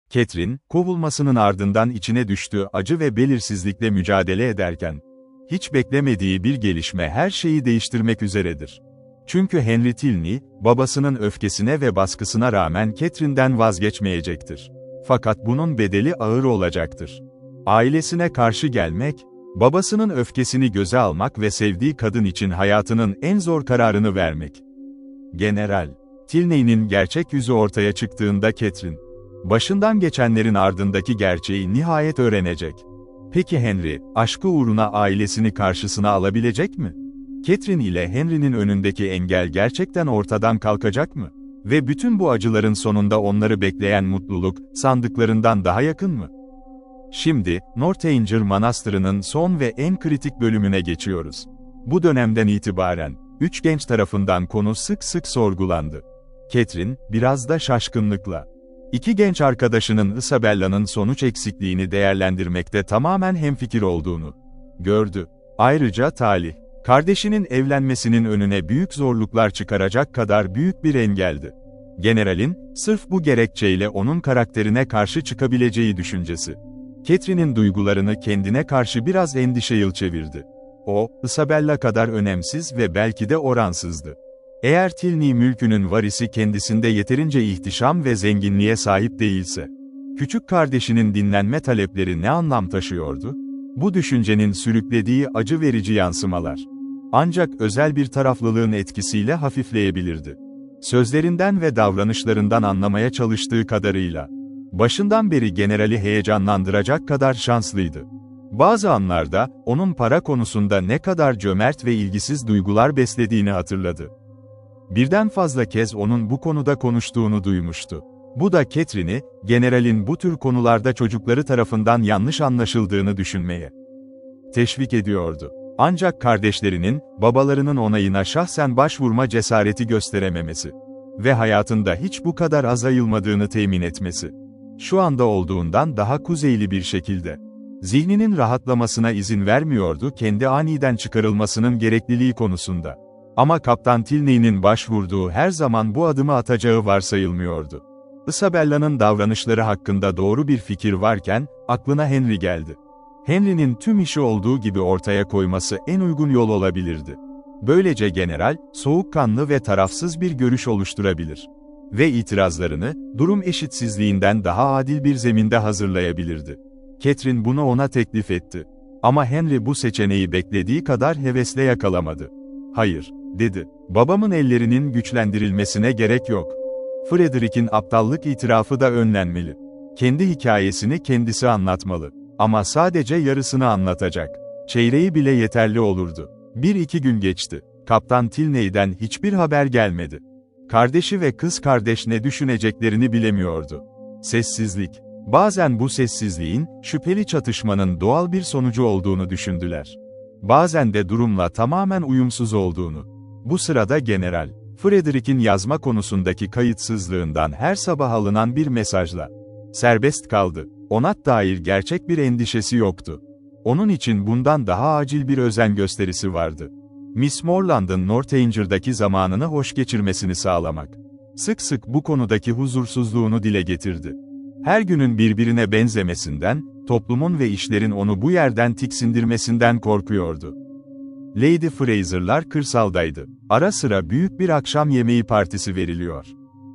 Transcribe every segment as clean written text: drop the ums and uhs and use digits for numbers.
Catherine, kovulmasının ardından içine düştüğü acı ve belirsizlikle mücadele ederken, hiç beklemediği bir gelişme her şeyi değiştirmek üzeredir. Çünkü Henry Tilney, babasının öfkesine ve baskısına rağmen Catherine'den vazgeçmeyecektir. Fakat bunun bedeli ağır olacaktır. Ailesine karşı gelmek, babasının öfkesini göze almak ve sevdiği kadın için hayatının en zor kararını vermek. General Tilney'nin gerçek yüzü ortaya çıktığında Catherine, başından geçenlerin ardındaki gerçeği nihayet öğrenecek. Peki Henry, aşkı uğruna ailesini karşısına alabilecek mi? Catherine ile Henry'nin önündeki engel gerçekten ortadan kalkacak mı? Ve bütün bu acıların sonunda onları bekleyen mutluluk, sandıklarından daha yakın mı? Şimdi, Northanger Manastırı'nın son ve en kritik bölümüne geçiyoruz. Bu dönemden itibaren, üç genç tarafından konu sık sık sorgulandı. Catherine, biraz da şaşkınlıkla, İki genç arkadaşının Isabella'nın sonuç eksikliğini değerlendirmekte tamamen hemfikir olduğunu gördü. Ayrıca talih, kardeşinin evlenmesinin önüne büyük zorluklar çıkaracak kadar büyük bir engeldi. Generalin, sırf bu gerekçeyle onun karakterine karşı çıkabileceği düşüncesi. Catherine'in duygularını kendine karşı biraz endişeye çevirdi. O, Isabella kadar önemsiz ve belki de oransızdı. Eğer Tilney mülkünün varisi kendisinde yeterince ihtişam ve zenginliğe sahip değilse, küçük kardeşinin dinlenme talepleri ne anlam taşıyordu? Bu düşüncenin sürüklediği acı verici yansımalar, ancak özel bir taraflılığın etkisiyle hafifleyebilirdi. Sözlerinden ve davranışlarından anlamaya çalıştığı kadarıyla, başından beri generali heyecanlandıracak kadar şanslıydı. Bazı anlarda, onun para konusunda ne kadar cömert ve ilgisiz duygular beslediğini hatırladı. Birden fazla kez onun bu konuda konuştuğunu duymuştu. Bu da Catherine'i, generalin bu tür konularda çocukları tarafından yanlış anlaşıldığını düşünmeye teşvik ediyordu. Ancak kardeşlerinin, babalarının onayına şahsen başvurma cesareti gösterememesi ve hayatında hiç bu kadar az ayılmadığını temin etmesi, şu anda olduğundan daha kuzeyli bir şekilde, zihninin rahatlamasına izin vermiyordu kendi aniden çıkarılmasının gerekliliği konusunda. Ama Kaptan Tilney'nin başvurduğu her zaman bu adımı atacağı varsayılmıyordu. Isabella'nın davranışları hakkında doğru bir fikir varken, aklına Henry geldi. Henry'nin tüm işi olduğu gibi ortaya koyması en uygun yol olabilirdi. Böylece general, soğukkanlı ve tarafsız bir görüş oluşturabilir. Ve itirazlarını, durum eşitsizliğinden daha adil bir zeminde hazırlayabilirdi. Catherine bunu ona teklif etti. Ama Henry bu seçeneği beklediği kadar hevesle yakalamadı. "Hayır," dedi. "Babamın ellerinin güçlendirilmesine gerek yok. Frederick'in aptallık itirafı da önlenmeli. Kendi hikayesini kendisi anlatmalı. Ama sadece yarısını anlatacak. Çeyreği bile yeterli olurdu." 1-2 gün geçti. Kaptan Tilney'den hiçbir haber gelmedi. Kardeşi ve kız kardeş ne düşüneceklerini bilemiyordu. Sessizlik. Bazen bu sessizliğin, şüpheli çatışmanın doğal bir sonucu olduğunu düşündüler. Bazen de durumla tamamen uyumsuz olduğunu. Bu sırada general, Frederick'in yazma konusundaki kayıtsızlığından her sabah alınan bir mesajla serbest kaldı. Ona dair gerçek bir endişesi yoktu. Onun için bundan daha acil bir özen gösterisi vardı. Miss Morland'ın Northanger'daki zamanını hoş geçirmesini sağlamak. Sık sık bu konudaki huzursuzluğunu dile getirdi. Her günün birbirine benzemesinden, toplumun ve işlerin onu bu yerden tiksindirmesinden korkuyordu. Lady Fraser'lar kırsaldaydı. Ara sıra büyük bir akşam yemeği partisi veriliyor.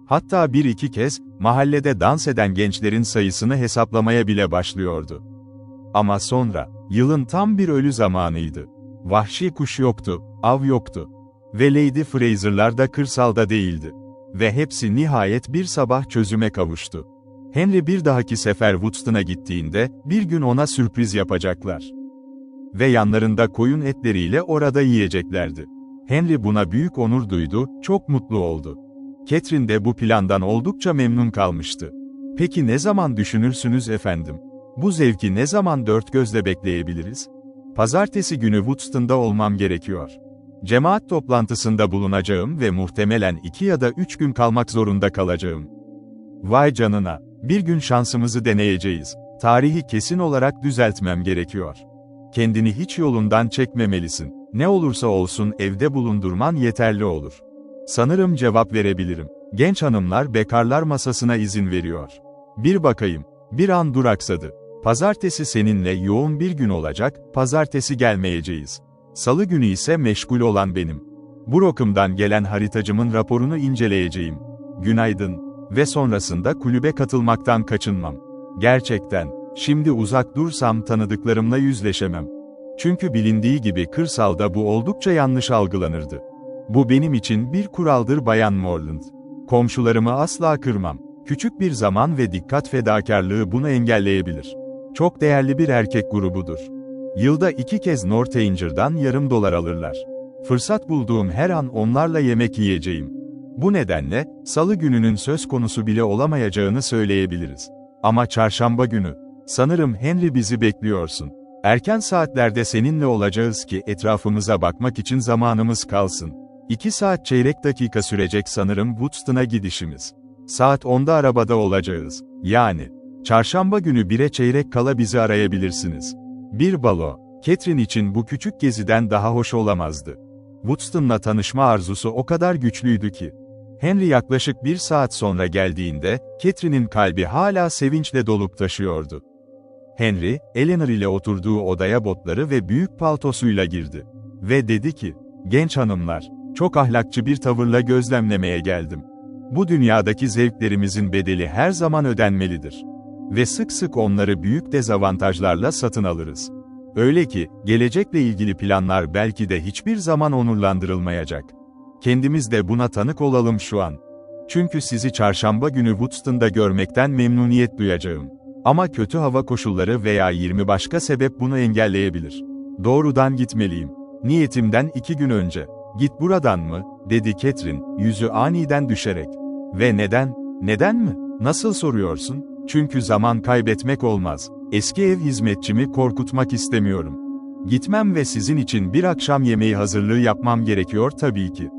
Hatta 1-2 kez, mahallede dans eden gençlerin sayısını hesaplamaya bile başlıyordu. Ama sonra, yılın tam bir ölü zamanıydı. Vahşi kuş yoktu, av yoktu. Ve Lady Fraser'lar da kırsalda değildi. Ve hepsi nihayet bir sabah çözüme kavuştu. Henry bir dahaki sefer Woodston'a gittiğinde, bir gün ona sürpriz yapacaklar. Ve yanlarında koyun etleriyle orada yiyeceklerdi. Henry buna büyük onur duydu, çok mutlu oldu. Catherine de bu plandan oldukça memnun kalmıştı. "Peki ne zaman düşünürsünüz efendim? Bu zevki ne zaman dört gözle bekleyebiliriz?" "Pazartesi günü Woodston'da olmam gerekiyor. Cemaat toplantısında bulunacağım ve muhtemelen 2 ya da 3 gün kalmak zorunda kalacağım." "Vay canına, bir gün şansımızı deneyeceğiz. Tarihi kesin olarak düzeltmem gerekiyor. Kendini hiç yolundan çekmemelisin. Ne olursa olsun evde bulundurman yeterli olur." "Sanırım cevap verebilirim. Genç hanımlar bekarlar masasına izin veriyor." Bir bakayım. Bir an duraksadı. Pazartesi seninle yoğun bir gün olacak, pazartesi gelmeyeceğiz. Salı günü ise meşgul olan benim. Brookham'dan gelen haritacımın raporunu inceleyeceğim. Günaydın. Ve sonrasında kulübe katılmaktan kaçınmam. Gerçekten, şimdi uzak dursam tanıdıklarımla yüzleşemem. Çünkü bilindiği gibi kırsalda bu oldukça yanlış algılanırdı. Bu benim için bir kuraldır Bayan Morland. Komşularımı asla kırmam. Küçük bir zaman ve dikkat fedakarlığı bunu engelleyebilir. Çok değerli bir erkek grubudur. Yılda 2 kez Northanger'dan $yarım alırlar. Fırsat bulduğum her an onlarla yemek yiyeceğim. Bu nedenle, salı gününün söz konusu bile olamayacağını söyleyebiliriz. Ama çarşamba günü, sanırım Henry bizi bekliyorsun. Erken saatlerde seninle olacağız ki etrafımıza bakmak için zamanımız kalsın. 2 saat çeyrek dakika sürecek sanırım Woodston'a gidişimiz. Saat 10'da arabada olacağız. Yani, çarşamba günü 1'e çeyrek kala bizi arayabilirsiniz. Bir balo, Catherine için bu küçük geziden daha hoş olamazdı. Woodston'la tanışma arzusu o kadar güçlüydü ki. Henry yaklaşık 1 saat sonra geldiğinde, Catherine'in kalbi hala sevinçle dolup taşıyordu. Henry, Eleanor ile oturduğu odaya botları ve büyük paltosuyla girdi. Ve dedi ki, genç hanımlar, çok ahlakçı bir tavırla gözlemlemeye geldim. Bu dünyadaki zevklerimizin bedeli her zaman ödenmelidir. Ve sık sık onları büyük dezavantajlarla satın alırız. Öyle ki, gelecekle ilgili planlar belki de hiçbir zaman onurlandırılmayacak. Kendimiz de buna tanık olalım şu an. Çünkü sizi çarşamba günü Woodston'da görmekten memnuniyet duyacağım. Ama kötü hava koşulları veya 20 başka sebep bunu engelleyebilir. Doğrudan gitmeliyim. Niyetimden 2 gün önce. Git buradan mı? Dedi Catherine, yüzü aniden düşerek. Ve neden? Neden mi? Nasıl soruyorsun? Çünkü zaman kaybetmek olmaz. Eski ev hizmetçimi korkutmak istemiyorum. Gitmem ve sizin için bir akşam yemeği hazırlığı yapmam gerekiyor tabii ki.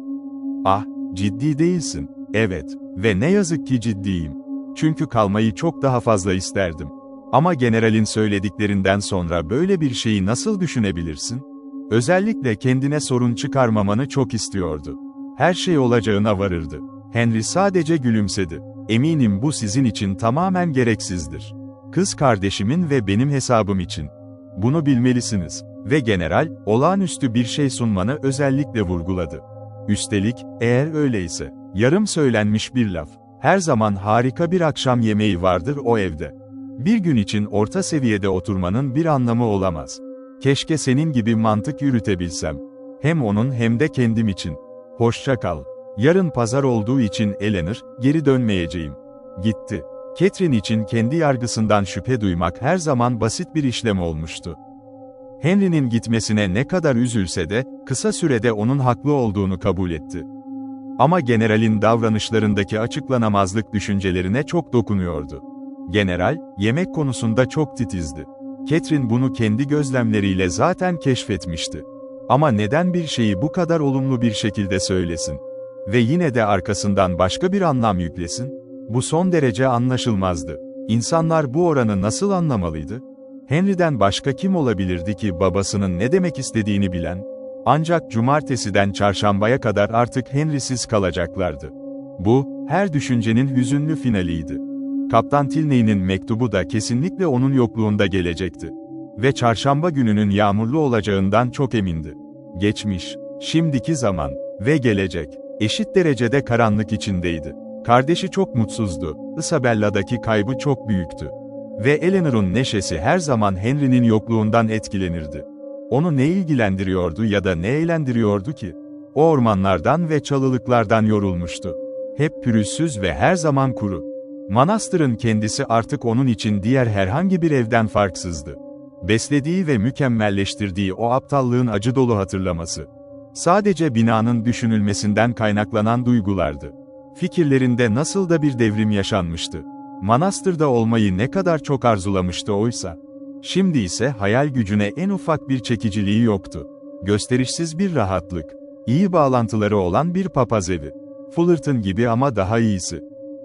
Ah, ciddi değilsin. Evet, ve ne yazık ki ciddiyim. Çünkü kalmayı çok daha fazla isterdim. Ama generalin söylediklerinden sonra böyle bir şeyi nasıl düşünebilirsin? Özellikle kendine sorun çıkarmamanı çok istiyordu. Her şey olacağına varırdı. Henry sadece gülümsedi. Eminim bu sizin için tamamen gereksizdir. Kız kardeşimin ve benim hesabım için. Bunu bilmelisiniz. Ve general, olağanüstü bir şey sunmanı özellikle vurguladı. Üstelik, eğer öyleyse, yarım söylenmiş bir laf. Her zaman harika bir akşam yemeği vardır o evde. Bir gün için orta seviyede oturmanın bir anlamı olamaz. Keşke senin gibi mantık yürütebilsem. Hem onun hem de kendim için. Hoşça kal. Yarın pazar olduğu için Eleanor, geri dönmeyeceğim. Gitti. Catherine için kendi yargısından şüphe duymak her zaman basit bir işlem olmuştu. Henry'nin gitmesine ne kadar üzülse de, kısa sürede onun haklı olduğunu kabul etti. Ama generalin davranışlarındaki açıklanamazlık düşüncelerine çok dokunuyordu. General, yemek konusunda çok titizdi. Catherine bunu kendi gözlemleriyle zaten keşfetmişti. Ama neden bir şeyi bu kadar olumlu bir şekilde söylesin? Ve yine de arkasından başka bir anlam yüklesin? Bu son derece anlaşılmazdı. İnsanlar bu oranı nasıl anlamalıydı? Henry'den başka kim olabilirdi ki babasının ne demek istediğini bilen? Ancak cumartesiden çarşambaya kadar artık Henry'siz kalacaklardı. Bu, her düşüncenin hüzünlü finaliydi. Kaptan Tilney'nin mektubu da kesinlikle onun yokluğunda gelecekti. Ve çarşamba gününün yağmurlu olacağından çok emindi. Geçmiş, şimdiki zaman ve gelecek, eşit derecede karanlık içindeydi. Kardeşi çok mutsuzdu, Isabella'daki kaybı çok büyüktü. Ve Eleanor'un neşesi her zaman Henry'nin yokluğundan etkilenirdi. Onu ne ilgilendiriyordu ya da ne eğlendiriyordu ki? O ormanlardan ve çalılıklardan yorulmuştu. Hep pürüzsüz ve her zaman kuru. Manastırın kendisi artık onun için diğer herhangi bir evden farksızdı. Beslediği ve mükemmelleştirdiği o aptallığın acı dolu hatırlaması. Sadece binanın düşünülmesinden kaynaklanan duygulardı. Fikirlerinde nasıl da bir devrim yaşanmıştı. Manastırda olmayı ne kadar çok arzulamıştı oysa. Şimdi ise hayal gücüne en ufak bir çekiciliği yoktu. Gösterişsiz bir rahatlık. İyi bağlantıları olan bir papaz evi. Fullerton gibi ama daha iyisi.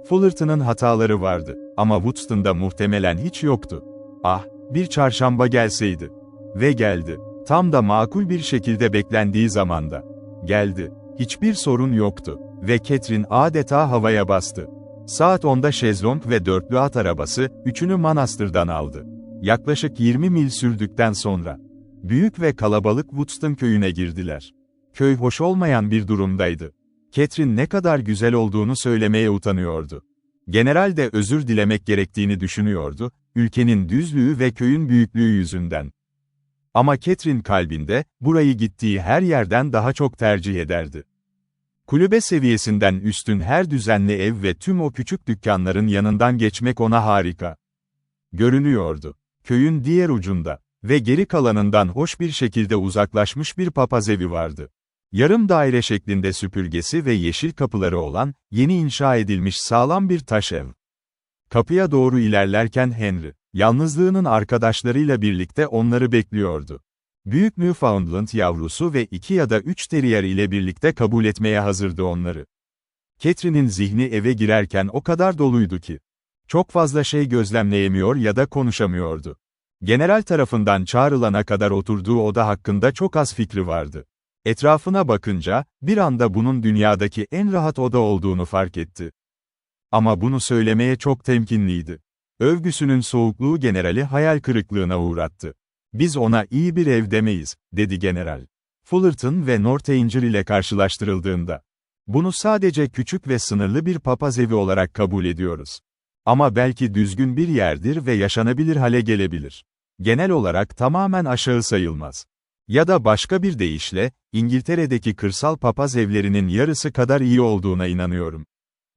Fullerton'ın hataları vardı ama Woodston'da muhtemelen hiç yoktu. Ah, bir çarşamba gelseydi. Ve geldi. Tam da makul bir şekilde beklendiği zamanda. Geldi. Hiçbir sorun yoktu. Ve Catherine adeta havaya bastı. Saat 10'da şezlong ve dörtlü at arabası, üçünü manastırdan aldı. Yaklaşık 20 mil sürdükten sonra, büyük ve kalabalık Woodston köyüne girdiler. Köy hoş olmayan bir durumdaydı. Catherine ne kadar güzel olduğunu söylemeye utanıyordu. General de özür dilemek gerektiğini düşünüyordu, ülkenin düzlüğü ve köyün büyüklüğü yüzünden. Ama Catherine kalbinde, burayı gittiği her yerden daha çok tercih ederdi. Kulübe seviyesinden üstün her düzenli ev ve tüm o küçük dükkanların yanından geçmek ona harika görünüyordu. Köyün diğer ucunda ve geri kalanından hoş bir şekilde uzaklaşmış bir papaz evi vardı. Yarım daire şeklinde süpürgesi ve yeşil kapıları olan, yeni inşa edilmiş sağlam bir taş ev. Kapıya doğru ilerlerken Henry, yalnızlığının arkadaşlarıyla birlikte onları bekliyordu. Büyük Newfoundland yavrusu ve 2 ya da 3 terrier ile birlikte kabul etmeye hazırdı onları. Catherine'in zihni eve girerken o kadar doluydu ki, çok fazla şey gözlemleyemiyor ya da konuşamıyordu. General tarafından çağrılana kadar oturduğu oda hakkında çok az fikri vardı. Etrafına bakınca, bir anda bunun dünyadaki en rahat oda olduğunu fark etti. Ama bunu söylemeye çok temkinliydi. Övgüsünün soğukluğu generali hayal kırıklığına uğrattı. "Biz ona iyi bir ev demeyiz," dedi general. Fullerton ve Northanger ile karşılaştırıldığında, "Bunu sadece küçük ve sınırlı bir papaz evi olarak kabul ediyoruz. Ama belki düzgün bir yerdir ve yaşanabilir hale gelebilir. Genel olarak tamamen aşağı sayılmaz. Ya da başka bir deyişle, İngiltere'deki kırsal papaz evlerinin yarısı kadar iyi olduğuna inanıyorum.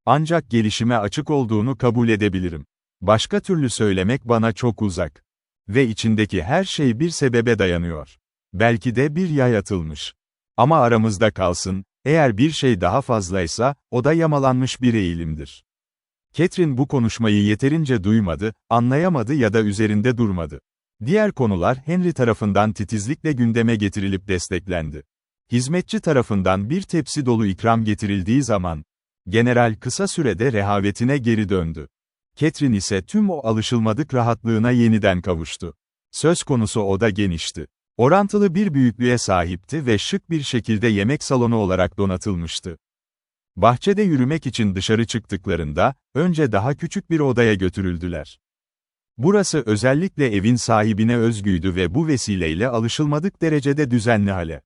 Ancak gelişime açık olduğunu kabul edebilirim. Başka türlü söylemek bana çok uzak. Ve içindeki her şey bir sebebe dayanıyor. Belki de bir yay atılmış. Ama aramızda kalsın, eğer bir şey daha fazlaysa, o da yamalanmış bir eğilimdir." Catherine bu konuşmayı yeterince duymadı, anlayamadı ya da üzerinde durmadı. Diğer konular Henry tarafından titizlikle gündeme getirilip desteklendi. Hizmetçi tarafından bir tepsi dolu ikram getirildiği zaman, general kısa sürede rehavetine geri döndü. Catherine ise tüm o alışılmadık rahatlığına yeniden kavuştu. Söz konusu oda genişti. Orantılı bir büyüklüğe sahipti ve şık bir şekilde yemek salonu olarak donatılmıştı. Bahçede yürümek için dışarı çıktıklarında, önce daha küçük bir odaya götürüldüler. Burası özellikle evin sahibine özgüydü ve bu vesileyle alışılmadık derecede düzenli hale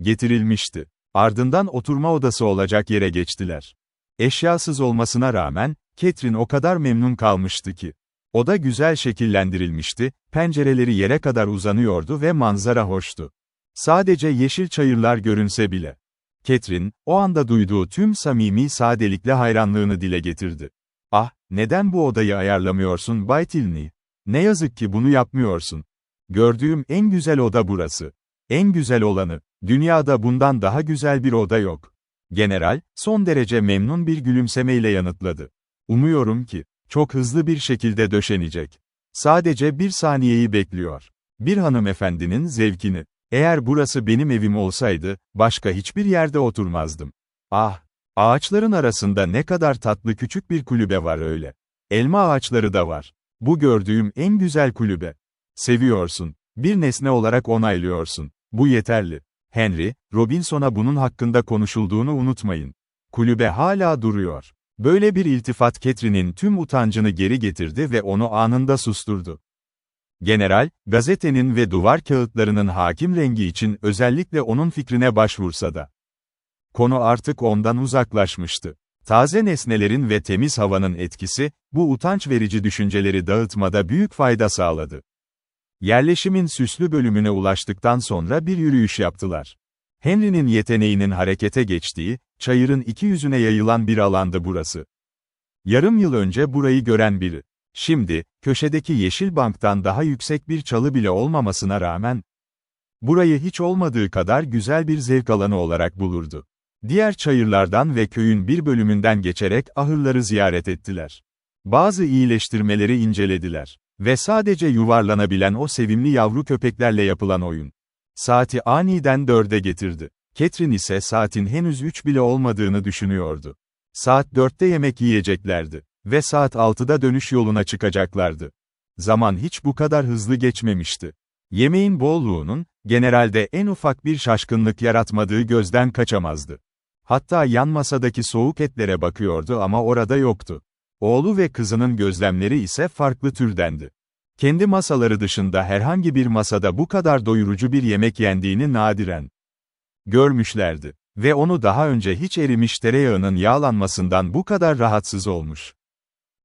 getirilmişti. Ardından oturma odası olacak yere geçtiler. Eşyasız olmasına rağmen, Catherine o kadar memnun kalmıştı ki. Oda güzel şekillendirilmişti, pencereleri yere kadar uzanıyordu ve manzara hoştu. Sadece yeşil çayırlar görünse bile. Catherine, o anda duyduğu tüm samimi sadelikle hayranlığını dile getirdi. "Ah, neden bu odayı ayarlamıyorsun Bay Tilney? Ne yazık ki bunu yapmıyorsun. Gördüğüm en güzel oda burası. En güzel olanı, dünyada bundan daha güzel bir oda yok." General, son derece memnun bir gülümsemeyle yanıtladı. "Umuyorum ki, çok hızlı bir şekilde döşenecek. Sadece bir saniyeyi bekliyor. Bir hanımefendinin zevkini. Eğer burası benim evim olsaydı, başka hiçbir yerde oturmazdım. Ah, ağaçların arasında ne kadar tatlı küçük bir kulübe var öyle. Elma ağaçları da var. Bu gördüğüm en güzel kulübe. Seviyorsun. Bir nesne olarak onaylıyorsun. Bu yeterli." Henry, Robinson'a bunun hakkında konuşulduğunu unutmayın. Kulübe hala duruyor. Böyle bir iltifat Catherine'in tüm utancını geri getirdi ve onu anında susturdu. General, gazetenin ve duvar kağıtlarının hakim rengi için özellikle onun fikrine başvursa da, konu artık ondan uzaklaşmıştı. Taze nesnelerin ve temiz havanın etkisi, bu utanç verici düşünceleri dağıtmada büyük fayda sağladı. Yerleşimin süslü bölümüne ulaştıktan sonra bir yürüyüş yaptılar. Henry'nin yeteneğinin harekete geçtiği, çayırın iki yüzüne yayılan bir alandı burası. Yarım yıl önce burayı gören biri, şimdi, köşedeki yeşil banktan daha yüksek bir çalı bile olmamasına rağmen, burayı hiç olmadığı kadar güzel bir zevk alanı olarak bulurdu. Diğer çayırlardan ve köyün bir bölümünden geçerek ahırları ziyaret ettiler. Bazı iyileştirmeleri incelediler. Ve sadece yuvarlanabilen o sevimli yavru köpeklerle yapılan oyun. Saati aniden 4'e getirdi. Catherine ise saatin henüz 3 bile olmadığını düşünüyordu. Saat 4'te yemek yiyeceklerdi. Ve saat 6'da dönüş yoluna çıkacaklardı. Zaman hiç bu kadar hızlı geçmemişti. Yemeğin bolluğunun, genelde en ufak bir şaşkınlık yaratmadığı gözden kaçamazdı. Hatta yan masadaki soğuk etlere bakıyordu ama orada yoktu. Oğlu ve kızının gözlemleri ise farklı türdendi. Kendi masaları dışında herhangi bir masada bu kadar doyurucu bir yemek yendiğini nadiren görmüşlerdi. Ve onu daha önce hiç erimiş tereyağının yağlanmasından bu kadar rahatsız olmuş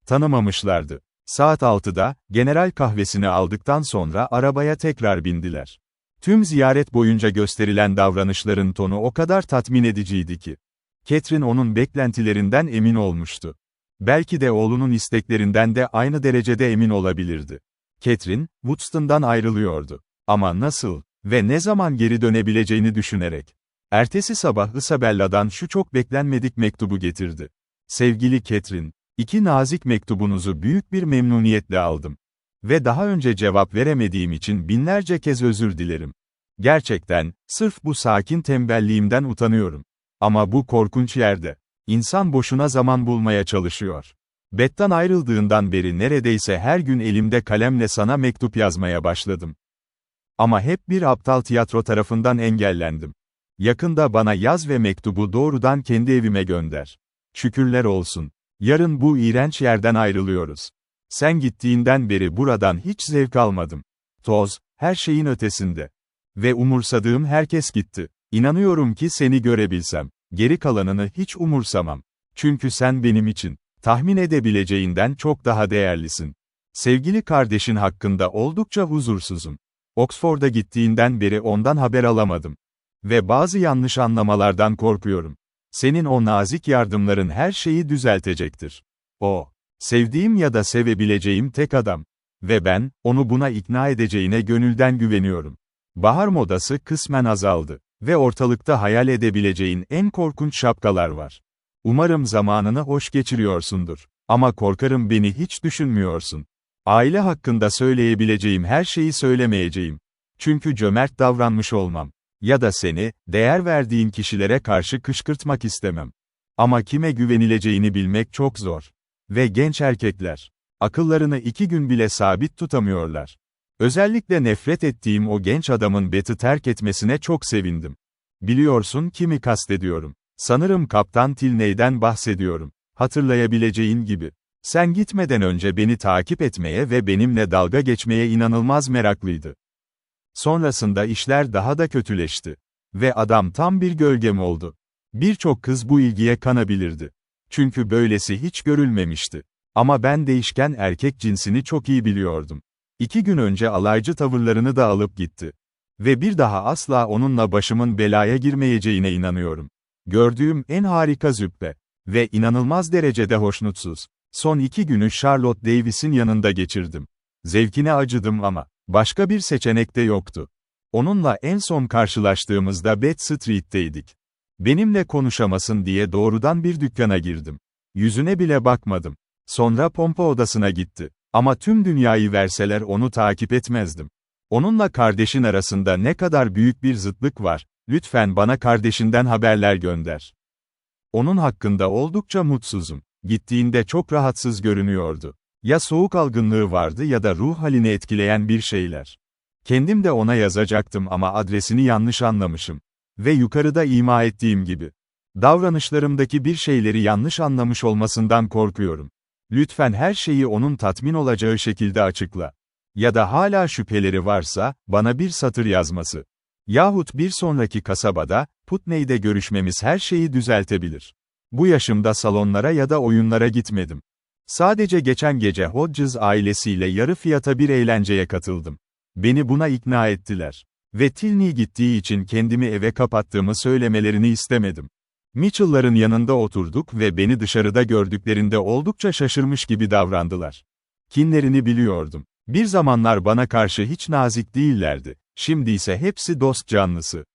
tanımamışlardı. Saat 6'da, general kahvesini aldıktan sonra arabaya tekrar bindiler. Tüm ziyaret boyunca gösterilen davranışların tonu o kadar tatmin ediciydi ki. Catherine onun beklentilerinden emin olmuştu. Belki de oğlunun isteklerinden de aynı derecede emin olabilirdi. Catherine, Woodston'dan ayrılıyordu. Ama nasıl ve ne zaman geri dönebileceğini düşünerek. Ertesi sabah Isabella'dan şu çok beklenmedik mektubu getirdi. Sevgili Catherine, 2 nazik mektubunuzu büyük bir memnuniyetle aldım. Ve daha önce cevap veremediğim için binlerce kez özür dilerim. Gerçekten, sırf bu sakin tembelliğimden utanıyorum. Ama bu korkunç yerde, insan boşuna zaman bulmaya çalışıyor. Beth'ten ayrıldığından beri neredeyse her gün elimde kalemle sana mektup yazmaya başladım. Ama hep bir aptal tiyatro tarafından engellendim. Yakında bana yaz ve mektubu doğrudan kendi evime gönder. Şükürler olsun. Yarın bu iğrenç yerden ayrılıyoruz. Sen gittiğinden beri buradan hiç zevk almadım. Toz, her şeyin ötesinde. Ve umursadığım herkes gitti. İnanıyorum ki seni görebilsem, geri kalanını hiç umursamam. Çünkü sen benim için, tahmin edebileceğinden çok daha değerlisin. Sevgili kardeşin hakkında oldukça huzursuzum. Oxford'a gittiğinden beri ondan haber alamadım. Ve bazı yanlış anlamalardan korkuyorum. Senin o nazik yardımların her şeyi düzeltecektir. O, sevdiğim ya da sevebileceğim tek adam. Ve ben, onu buna ikna edeceğine gönülden güveniyorum. Bahar modası kısmen azaldı. Ve ortalıkta hayal edebileceğin en korkunç şapkalar var. Umarım zamanını hoş geçiriyorsundur. Ama korkarım beni hiç düşünmüyorsun. Aile hakkında söyleyebileceğim her şeyi söylemeyeceğim. Çünkü cömert davranmış olmam. Ya da seni, değer verdiğin kişilere karşı kışkırtmak istemem. Ama kime güvenileceğini bilmek çok zor. Ve genç erkekler, akıllarını 2 gün bile sabit tutamıyorlar. Özellikle nefret ettiğim o genç adamın Beth'i terk etmesine çok sevindim. Biliyorsun kimi kastediyorum. Sanırım Kaptan Tilney'den bahsediyorum. Hatırlayabileceğin gibi. Sen gitmeden önce beni takip etmeye ve benimle dalga geçmeye inanılmaz meraklıydı. Sonrasında işler daha da kötüleşti. Ve adam tam bir gölgem oldu. Birçok kız bu ilgiye kanabilirdi. Çünkü böylesi hiç görülmemişti. Ama ben değişken erkek cinsini çok iyi biliyordum. 2 gün önce alaycı tavırlarını da alıp gitti. Ve bir daha asla onunla başımın belaya girmeyeceğine inanıyorum. Gördüğüm en harika züppe. Ve inanılmaz derecede hoşnutsuz. Son 2 günü Charlotte Davis'in yanında geçirdim. Zevkine acıdım ama, başka bir seçenek de yoktu. Onunla en son karşılaştığımızda Bath Street'teydik. Benimle konuşamasın diye doğrudan bir dükkana girdim. Yüzüne bile bakmadım. Sonra pompa odasına gitti. Ama tüm dünyayı verseler onu takip etmezdim. Onunla kardeşin arasında ne kadar büyük bir zıtlık var, lütfen bana kardeşinden haberler gönder. Onun hakkında oldukça mutsuzum. Gittiğinde çok rahatsız görünüyordu. Ya soğuk algınlığı vardı ya da ruh halini etkileyen bir şeyler. Kendim de ona yazacaktım ama adresini yanlış anlamışım. Ve yukarıda ima ettiğim gibi. Davranışlarımdaki bir şeyleri yanlış anlamış olmasından korkuyorum. Lütfen her şeyi onun tatmin olacağı şekilde açıkla. Ya da hala şüpheleri varsa, bana bir satır yazması. Yahut bir sonraki kasabada, Putney'de görüşmemiz her şeyi düzeltebilir. Bu yaşımda salonlara ya da oyunlara gitmedim. Sadece geçen gece Hodges ailesiyle yarı fiyata bir eğlenceye katıldım. Beni buna ikna ettiler. Ve Tilney gittiği için kendimi eve kapattığımı söylemelerini istemedim. Mitchell'ların yanında oturduk ve beni dışarıda gördüklerinde oldukça şaşırmış gibi davrandılar. Kinlerini biliyordum. Bir zamanlar bana karşı hiç nazik değillerdi. Şimdi ise hepsi dost canlısı.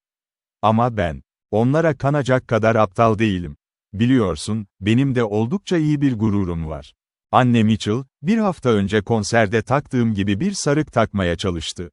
Ama ben, onlara kanacak kadar aptal değilim. Biliyorsun, benim de oldukça iyi bir gururum var. Anne Mitchell, bir hafta önce konserde taktığım gibi bir sarık takmaya çalıştı.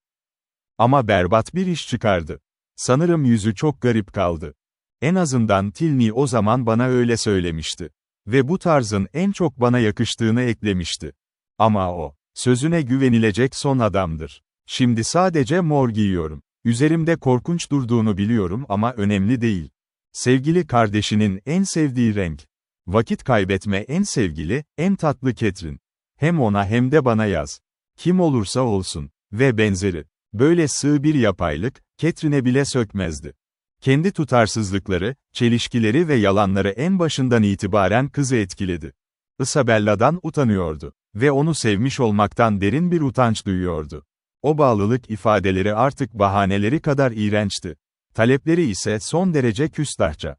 Ama berbat bir iş çıkardı. Sanırım yüzü çok garip kaldı. En azından Tilney o zaman bana öyle söylemişti. Ve bu tarzın en çok bana yakıştığını eklemişti. Ama o, sözüne güvenilecek son adamdır. Şimdi sadece mor giyiyorum. Üzerimde korkunç durduğunu biliyorum ama önemli değil. Sevgili kardeşinin en sevdiği renk. Vakit kaybetme en sevgili, en tatlı Catherine. Hem ona hem de bana yaz. Kim olursa olsun. Ve benzeri. Böyle sığ bir yapaylık, Catherine'e bile sökmezdi. Kendi tutarsızlıkları, çelişkileri ve yalanları en başından itibaren kızı etkiledi. Isabella'dan utanıyordu. Ve onu sevmiş olmaktan derin bir utanç duyuyordu. O bağlılık ifadeleri artık bahaneleri kadar iğrençti. Talepleri ise son derece küstahça.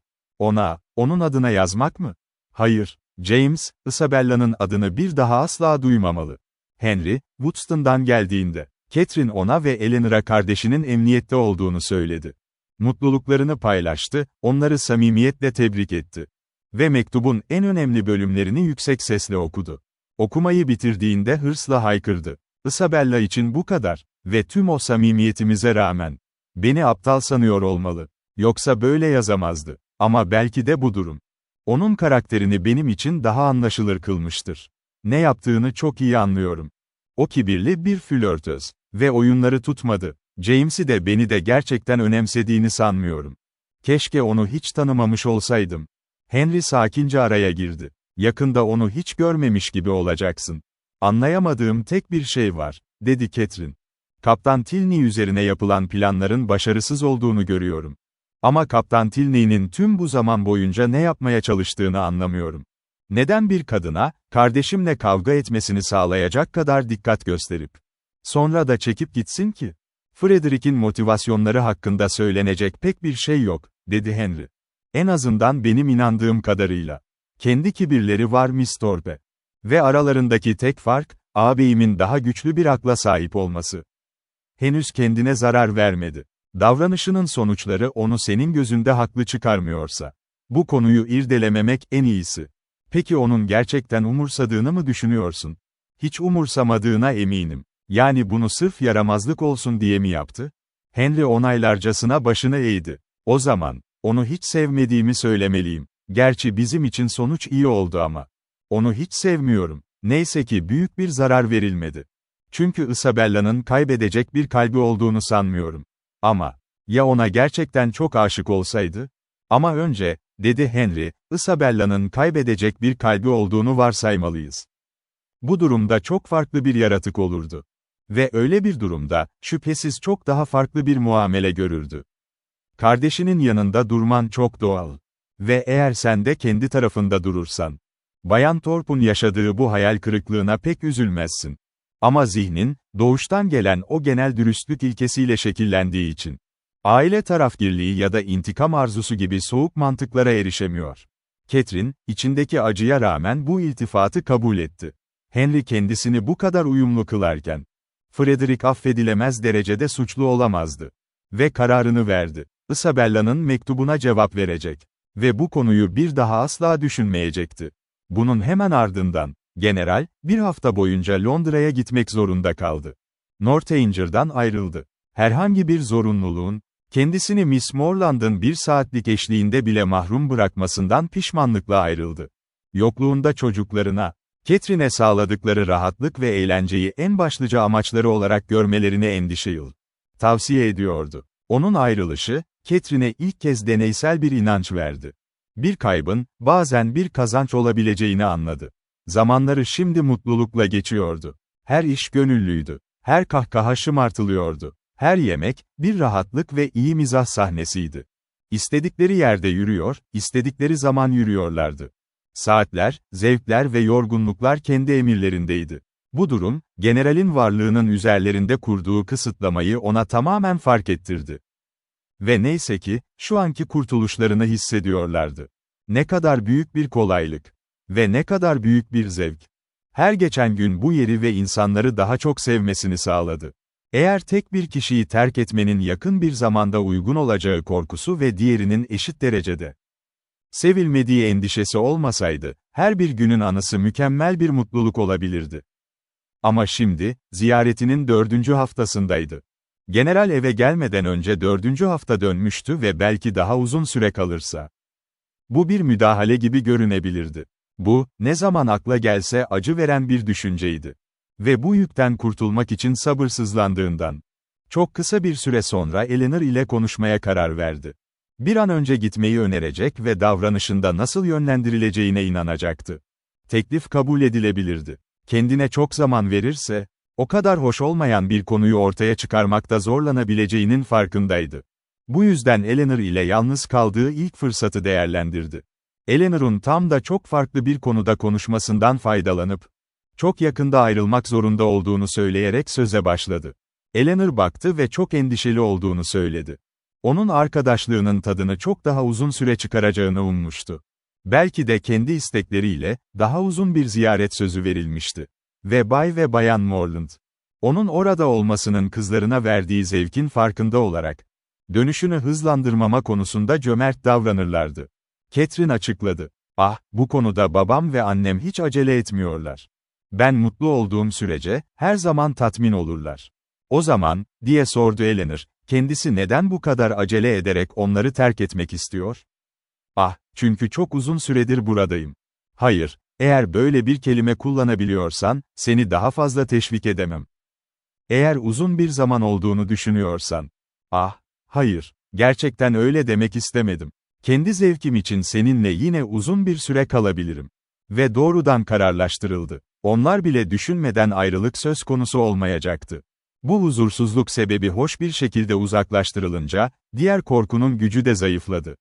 Onun adına yazmak mı? Hayır, James, Isabella'nın adını bir daha asla duymamalı. Henry, Woodston'dan geldiğinde, Catherine ona ve Eleanor'a kardeşinin emniyette olduğunu söyledi. Mutluluklarını paylaştı, onları samimiyetle tebrik etti. Ve mektubun en önemli bölümlerini yüksek sesle okudu. Okumayı bitirdiğinde hırsla haykırdı. Isabella için bu kadar ve tüm o samimiyetimize rağmen. Beni aptal sanıyor olmalı. Yoksa böyle yazamazdı. Ama belki de bu durum. Onun karakterini benim için daha anlaşılır kılmıştır. Ne yaptığını çok iyi anlıyorum. O kibirli bir flörtöz. Ve oyunları tutmadı. James'i de beni de gerçekten önemsediğini sanmıyorum. Keşke onu hiç tanımamış olsaydım. Henry sakince araya girdi. Yakında onu hiç görmemiş gibi olacaksın. Anlayamadığım tek bir şey var, dedi Catherine. Kaptan Tilney üzerine yapılan planların başarısız olduğunu görüyorum. Ama Kaptan Tilney'nin tüm bu zaman boyunca ne yapmaya çalıştığını anlamıyorum. Neden bir kadına, kardeşimle kavga etmesini sağlayacak kadar dikkat gösterip, sonra da çekip gitsin ki? Frederick'in motivasyonları hakkında söylenecek pek bir şey yok, dedi Henry. En azından benim inandığım kadarıyla. Kendi kibirleri var Miss Thorpe. Ve aralarındaki tek fark, ağabeyimin daha güçlü bir akla sahip olması. Henüz kendine zarar vermedi. Davranışının sonuçları onu senin gözünde haklı çıkarmıyorsa. Bu konuyu irdelememek en iyisi. Peki onun gerçekten umursadığını mı düşünüyorsun? Hiç umursamadığına eminim. Yani bunu sırf yaramazlık olsun diye mi yaptı? Henry onaylarcasına başını eğdi. O zaman, onu hiç sevmediğimi söylemeliyim. Gerçi bizim için sonuç iyi oldu ama. Onu hiç sevmiyorum. Neyse ki büyük bir zarar verilmedi. Çünkü Isabella'nın kaybedecek bir kalbi olduğunu sanmıyorum. Ama, ya ona gerçekten çok aşık olsaydı? Ama önce, dedi Henry, Isabella'nın kaybedecek bir kalbi olduğunu varsaymalıyız. Bu durumda çok farklı bir yaratık olurdu. Ve öyle bir durumda, şüphesiz çok daha farklı bir muamele görürdü. Kardeşinin yanında durman çok doğal. Ve eğer sen de kendi tarafında durursan, Bayan Thorpe'un yaşadığı bu hayal kırıklığına pek üzülmezsin. Ama zihnin, doğuştan gelen o genel dürüstlük ilkesiyle şekillendiği için, aile tarafgirliği ya da intikam arzusu gibi soğuk mantıklara erişemiyor. Catherine, içindeki acıya rağmen bu iltifatı kabul etti. Henry kendisini bu kadar uyumlu kılarken, Frederick affedilemez derecede suçlu olamazdı. Ve kararını verdi. Isabella'nın mektubuna cevap verecek. Ve bu konuyu bir daha asla düşünmeyecekti. Bunun hemen ardından, general, bir hafta boyunca Londra'ya gitmek zorunda kaldı. Northanger'dan ayrıldı. Herhangi bir zorunluluğun, kendisini Miss Morland'ın bir saatlik eşliğinde bile mahrum bırakmasından pişmanlıkla ayrıldı. Yokluğunda çocuklarına, Catherine'e sağladıkları rahatlık ve eğlenceyi en başlıca amaçları olarak görmelerini endişeyle tavsiye ediyordu. Onun ayrılışı, Catherine'e ilk kez deneysel bir inanç verdi. Bir kaybın, bazen bir kazanç olabileceğini anladı. Zamanları şimdi mutlulukla geçiyordu. Her iş gönüllüydü. Her kahkaha şımartılıyordu. Her yemek, bir rahatlık ve iyi mizah sahnesiydi. İstedikleri yerde yürüyor, istedikleri zaman yürüyorlardı. Saatler, zevkler ve yorgunluklar kendi emirlerindeydi. Bu durum, generalin varlığının üzerlerinde kurduğu kısıtlamayı ona tamamen fark ettirdi. Ve neyse ki, şu anki kurtuluşlarını hissediyorlardı. Ne kadar büyük bir kolaylık. Ve ne kadar büyük bir zevk. Her geçen gün bu yeri ve insanları daha çok sevmesini sağladı. Eğer tek bir kişiyi terk etmenin yakın bir zamanda uygun olacağı korkusu ve diğerinin eşit derecede sevilmediği endişesi olmasaydı, her bir günün anısı mükemmel bir mutluluk olabilirdi. Ama şimdi, ziyaretinin 4. haftasındaydı. General eve gelmeden önce 4. hafta dönmüştü ve belki daha uzun süre kalırsa. Bu bir müdahale gibi görünebilirdi. Bu, ne zaman akla gelse acı veren bir düşünceydi. Ve bu yükten kurtulmak için sabırsızlandığından. Çok kısa bir süre sonra Eleanor ile konuşmaya karar verdi. Bir an önce gitmeyi önerecek ve davranışında nasıl yönlendirileceğine inanacaktı. Teklif kabul edilebilirdi. Kendine çok zaman verirse, o kadar hoş olmayan bir konuyu ortaya çıkarmakta zorlanabileceğinin farkındaydı. Bu yüzden Eleanor ile yalnız kaldığı ilk fırsatı değerlendirdi. Eleanor'un tam da çok farklı bir konuda konuşmasından faydalanıp, çok yakında ayrılmak zorunda olduğunu söyleyerek söze başladı. Eleanor baktı ve çok endişeli olduğunu söyledi. Onun arkadaşlığının tadını çok daha uzun süre çıkaracağını ummuştu. Belki de kendi istekleriyle, daha uzun bir ziyaret sözü verilmişti. Ve Bay ve Bayan Morland, onun orada olmasının kızlarına verdiği zevkin farkında olarak, dönüşünü hızlandırmama konusunda cömert davranırlardı. Catherine açıkladı. "Ah, bu konuda babam ve annem hiç acele etmiyorlar. Ben mutlu olduğum sürece, her zaman tatmin olurlar." "O zaman," diye sordu Eleanor, "kendisi neden bu kadar acele ederek onları terk etmek istiyor?" "Ah, çünkü çok uzun süredir buradayım." "Hayır, eğer böyle bir kelime kullanabiliyorsan, seni daha fazla teşvik edemem. Eğer uzun bir zaman olduğunu düşünüyorsan." "Ah, hayır, gerçekten öyle demek istemedim. Kendi zevkim için seninle yine uzun bir süre kalabilirim." Ve doğrudan kararlaştırıldı. Onlar bile düşünmeden ayrılık söz konusu olmayacaktı. Bu huzursuzluk sebebi hoş bir şekilde uzaklaştırılınca, diğer korkunun gücü de zayıfladı.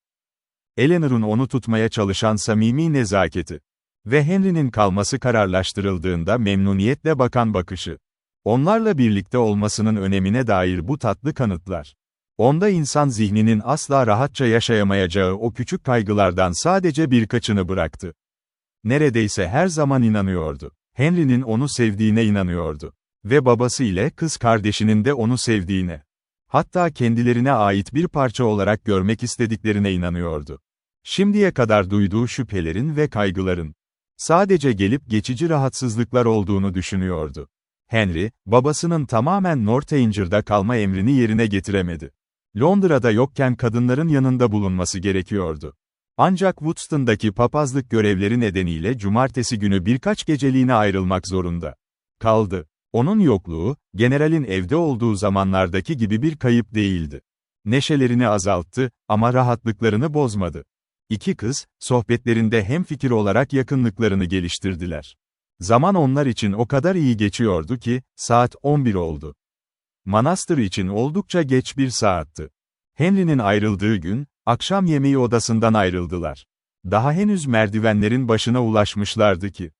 Eleanor'un onu tutmaya çalışan samimi nezaketi ve Henry'nin kalması kararlaştırıldığında memnuniyetle bakan bakışı. Onlarla birlikte olmasının önemine dair bu tatlı kanıtlar. Onda insan zihninin asla rahatça yaşayamayacağı o küçük kaygılardan sadece birkaçını bıraktı. Neredeyse her zaman inanıyordu. Henry'nin onu sevdiğine inanıyordu. Ve babası ile kız kardeşinin de onu sevdiğine. Hatta kendilerine ait bir parça olarak görmek istediklerine inanıyordu. Şimdiye kadar duyduğu şüphelerin ve kaygıların sadece gelip geçici rahatsızlıklar olduğunu düşünüyordu. Henry, babasının tamamen Northanger'da kalma emrini yerine getiremedi. Londra'da yokken kadınların yanında bulunması gerekiyordu. Ancak Woodston'daki papazlık görevleri nedeniyle cumartesi günü birkaç geceliğine ayrılmak zorunda kaldı. Onun yokluğu, generalin evde olduğu zamanlardaki gibi bir kayıp değildi. Neşelerini azalttı, ama rahatlıklarını bozmadı. İki kız, sohbetlerinde hemfikir olarak yakınlıklarını geliştirdiler. Zaman onlar için o kadar iyi geçiyordu ki, saat 11 oldu. Manastır için oldukça geç bir saatti. Henry'nin ayrıldığı gün, akşam yemeği odasından ayrıldılar. Daha henüz merdivenlerin başına ulaşmışlardı ki,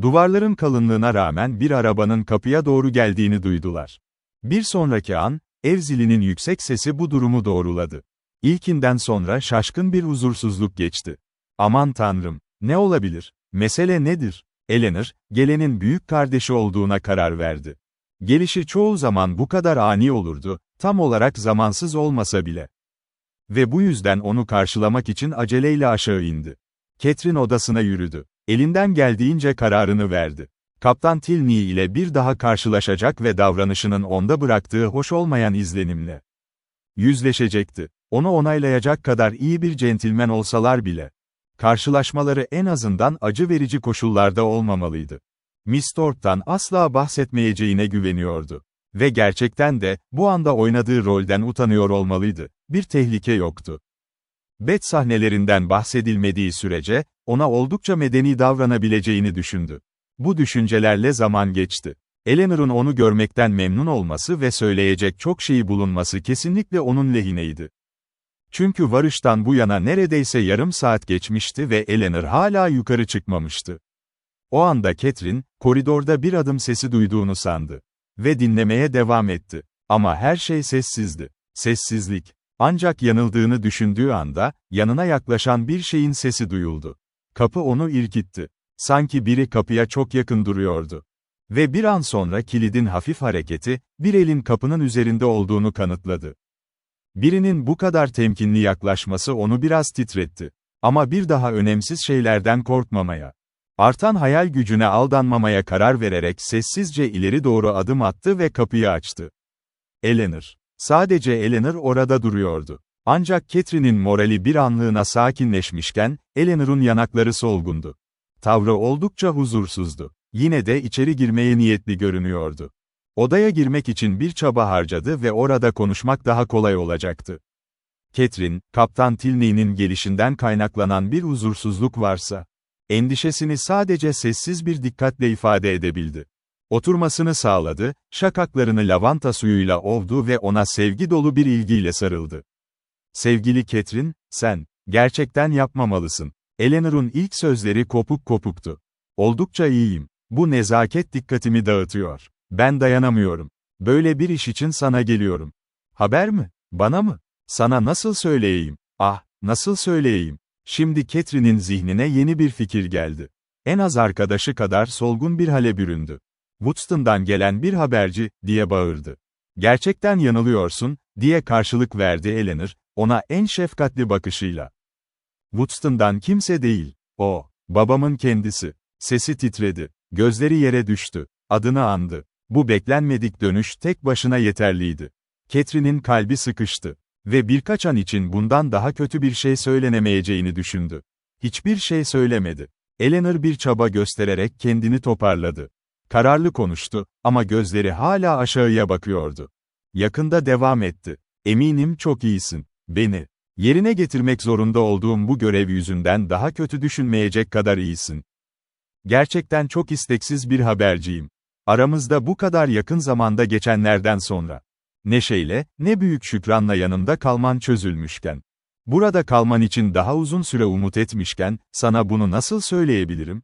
duvarların kalınlığına rağmen bir arabanın kapıya doğru geldiğini duydular. Bir sonraki an, ev zilinin yüksek sesi bu durumu doğruladı. İlkinden sonra şaşkın bir huzursuzluk geçti. "Aman Tanrım, ne olabilir? Mesele nedir?" Eleanor, gelenin büyük kardeşi olduğuna karar verdi. Gelişi çoğu zaman bu kadar ani olurdu, tam olarak zamansız olmasa bile. Ve bu yüzden onu karşılamak için aceleyle aşağı indi. Catherine odasına yürüdü. Elinden geldiğince kararını verdi. Kaptan Tilney ile bir daha karşılaşacak ve davranışının onda bıraktığı hoş olmayan izlenimle yüzleşecekti. Onu onaylayacak kadar iyi bir centilmen olsalar bile, karşılaşmaları en azından acı verici koşullarda olmamalıydı. Miss Thorpe'tan asla bahsetmeyeceğine güveniyordu. Ve gerçekten de, bu anda oynadığı rolden utanıyor olmalıydı. Bir tehlike yoktu. Bet sahnelerinden bahsedilmediği sürece, ona oldukça medeni davranabileceğini düşündü. Bu düşüncelerle zaman geçti. Eleanor'un onu görmekten memnun olması ve söyleyecek çok şeyi bulunması kesinlikle onun lehineydi. Çünkü varıştan bu yana neredeyse yarım saat geçmişti ve Eleanor hala yukarı çıkmamıştı. O anda Catherine, koridorda bir adım sesi duyduğunu sandı. Ve dinlemeye devam etti. Ama her şey sessizdi. Sessizlik. Ancak yanıldığını düşündüğü anda, yanına yaklaşan bir şeyin sesi duyuldu. Kapı onu irkitti. Sanki biri kapıya çok yakın duruyordu. Ve bir an sonra kilidin hafif hareketi, bir elin kapının üzerinde olduğunu kanıtladı. Birinin bu kadar temkinli yaklaşması onu biraz titretti. Ama bir daha önemsiz şeylerden korkmamaya, artan hayal gücüne aldanmamaya karar vererek sessizce ileri doğru adım attı ve kapıyı açtı. Eleanor. Sadece Eleanor orada duruyordu. Ancak Catherine'in morali bir anlığına sakinleşmişken, Eleanor'un yanakları solgundu. Tavrı oldukça huzursuzdu. Yine de içeri girmeye niyetli görünüyordu. Odaya girmek için bir çaba harcadı ve orada konuşmak daha kolay olacaktı. Catherine, Kaptan Tilney'nin gelişinden kaynaklanan bir huzursuzluk varsa, endişesini sadece sessiz bir dikkatle ifade edebildi. Oturmasını sağladı, şakaklarını lavanta suyuyla ovdu ve ona sevgi dolu bir ilgiyle sarıldı. Sevgili Catherine, sen, gerçekten yapmamalısın. Eleanor'un ilk sözleri kopuk kopuktu. Oldukça iyiyim. Bu nezaket dikkatimi dağıtıyor. Ben dayanamıyorum. Böyle bir iş için sana geliyorum. Haber mi? Bana mı? Sana nasıl söyleyeyim? Ah, nasıl söyleyeyim? Şimdi Catherine'in zihnine yeni bir fikir geldi. En az arkadaşı kadar solgun bir hale büründü. Woodston'dan gelen bir haberci, diye bağırdı. Gerçekten yanılıyorsun, diye karşılık verdi Eleanor, ona en şefkatli bakışıyla. Woodston'dan kimse değil, o, babamın kendisi. Sesi titredi, gözleri yere düştü, adını andı. Bu beklenmedik dönüş tek başına yeterliydi. Catherine'in kalbi sıkıştı. Ve birkaç an için bundan daha kötü bir şey söylenemeyeceğini düşündü. Hiçbir şey söylemedi. Eleanor bir çaba göstererek kendini toparladı. Kararlı konuştu, ama gözleri hala aşağıya bakıyordu. Yakında devam etti. Eminim çok iyisin. Beni yerine getirmek zorunda olduğum bu görev yüzünden daha kötü düşünmeyecek kadar iyisin. Gerçekten çok isteksiz bir haberciyim. Aramızda bu kadar yakın zamanda geçenlerden sonra. Neşeyle, ne büyük şükranla yanında kalman çözülmüşken. Burada kalman için daha uzun süre umut etmişken, sana bunu nasıl söyleyebilirim?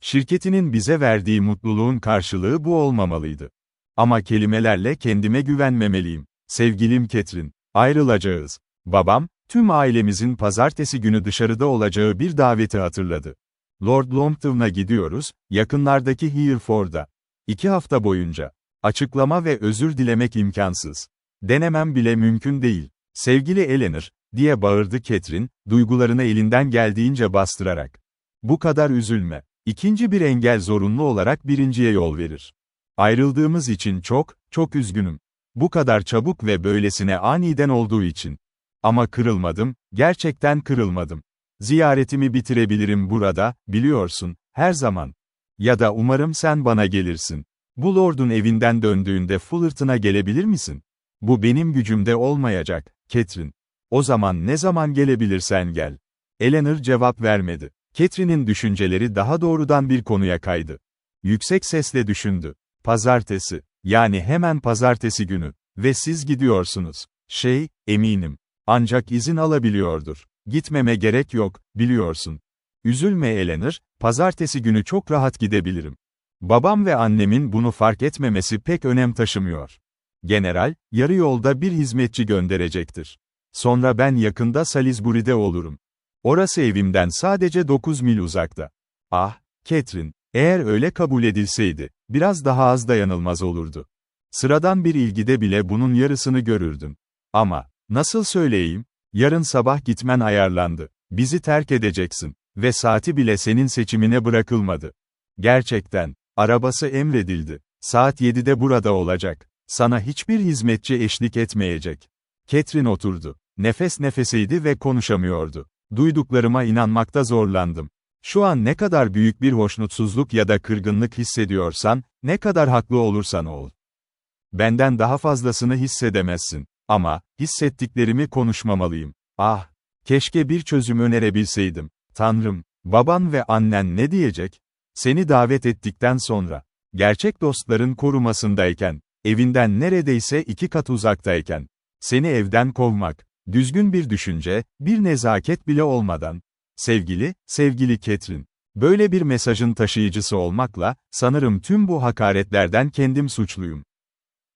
Şirketinin bize verdiği mutluluğun karşılığı bu olmamalıydı. Ama kelimelerle kendime güvenmemeliyim. Sevgilim Catherine, ayrılacağız. Babam, tüm ailemizin pazartesi günü dışarıda olacağı bir daveti hatırladı. Lord Longtown'a gidiyoruz, yakınlardaki Hereford'a. 2 hafta boyunca. Açıklama ve özür dilemek imkansız. Denemem bile mümkün değil. Sevgili Eleanor, diye bağırdı Catherine, duygularını elinden geldiğince bastırarak. Bu kadar üzülme. İkinci bir engel zorunlu olarak birinciye yol verir. Ayrıldığımız için çok, çok üzgünüm. Bu kadar çabuk ve böylesine aniden olduğu için. Ama kırılmadım, gerçekten kırılmadım. Ziyaretimi bitirebilirim burada, biliyorsun, her zaman. Ya da umarım sen bana gelirsin. Bu lordun evinden döndüğünde Fullerton'a gelebilir misin? Bu benim gücümde olmayacak, Catherine. O zaman ne zaman gelebilirsen gel. Eleanor cevap vermedi. Catherine'in düşünceleri daha doğrudan bir konuya kaydı. Yüksek sesle düşündü. Pazartesi, yani hemen pazartesi günü. Ve siz gidiyorsunuz. Eminim. Ancak izin alabiliyordur. Gitmeme gerek yok, biliyorsun. Üzülme Eleanor, pazartesi günü çok rahat gidebilirim. Babam ve annemin bunu fark etmemesi pek önem taşımıyor. General, yarı yolda bir hizmetçi gönderecektir. Sonra ben yakında Salisbury'de olurum. Orası evimden sadece 9 mil uzakta. Ah, Catherine, eğer öyle kabul edilseydi, biraz daha az dayanılmaz olurdu. Sıradan bir ilgide bile bunun yarısını görürdüm. Ama, nasıl söyleyeyim, yarın sabah gitmen ayarlandı. Bizi terk edeceksin. Ve saati bile senin seçimine bırakılmadı. Gerçekten, arabası emredildi. Saat 7'de burada olacak. Sana hiçbir hizmetçi eşlik etmeyecek. Catherine oturdu. Nefes nefeseydi ve konuşamıyordu. Duyduklarıma inanmakta zorlandım. Şu an ne kadar büyük bir hoşnutsuzluk ya da kırgınlık hissediyorsan, ne kadar haklı olursan ol. Benden daha fazlasını hissedemezsin. Ama, hissettiklerimi konuşmamalıyım. Ah, keşke bir çözüm önerebilseydim. Tanrım, baban ve annen ne diyecek? Seni davet ettikten sonra, gerçek dostların korumasındayken, evinden neredeyse 2 kat uzaktayken, seni evden kovmak, düzgün bir düşünce, bir nezaket bile olmadan. Sevgili Catherine, böyle bir mesajın taşıyıcısı olmakla, sanırım tüm bu hakaretlerden kendim suçluyum.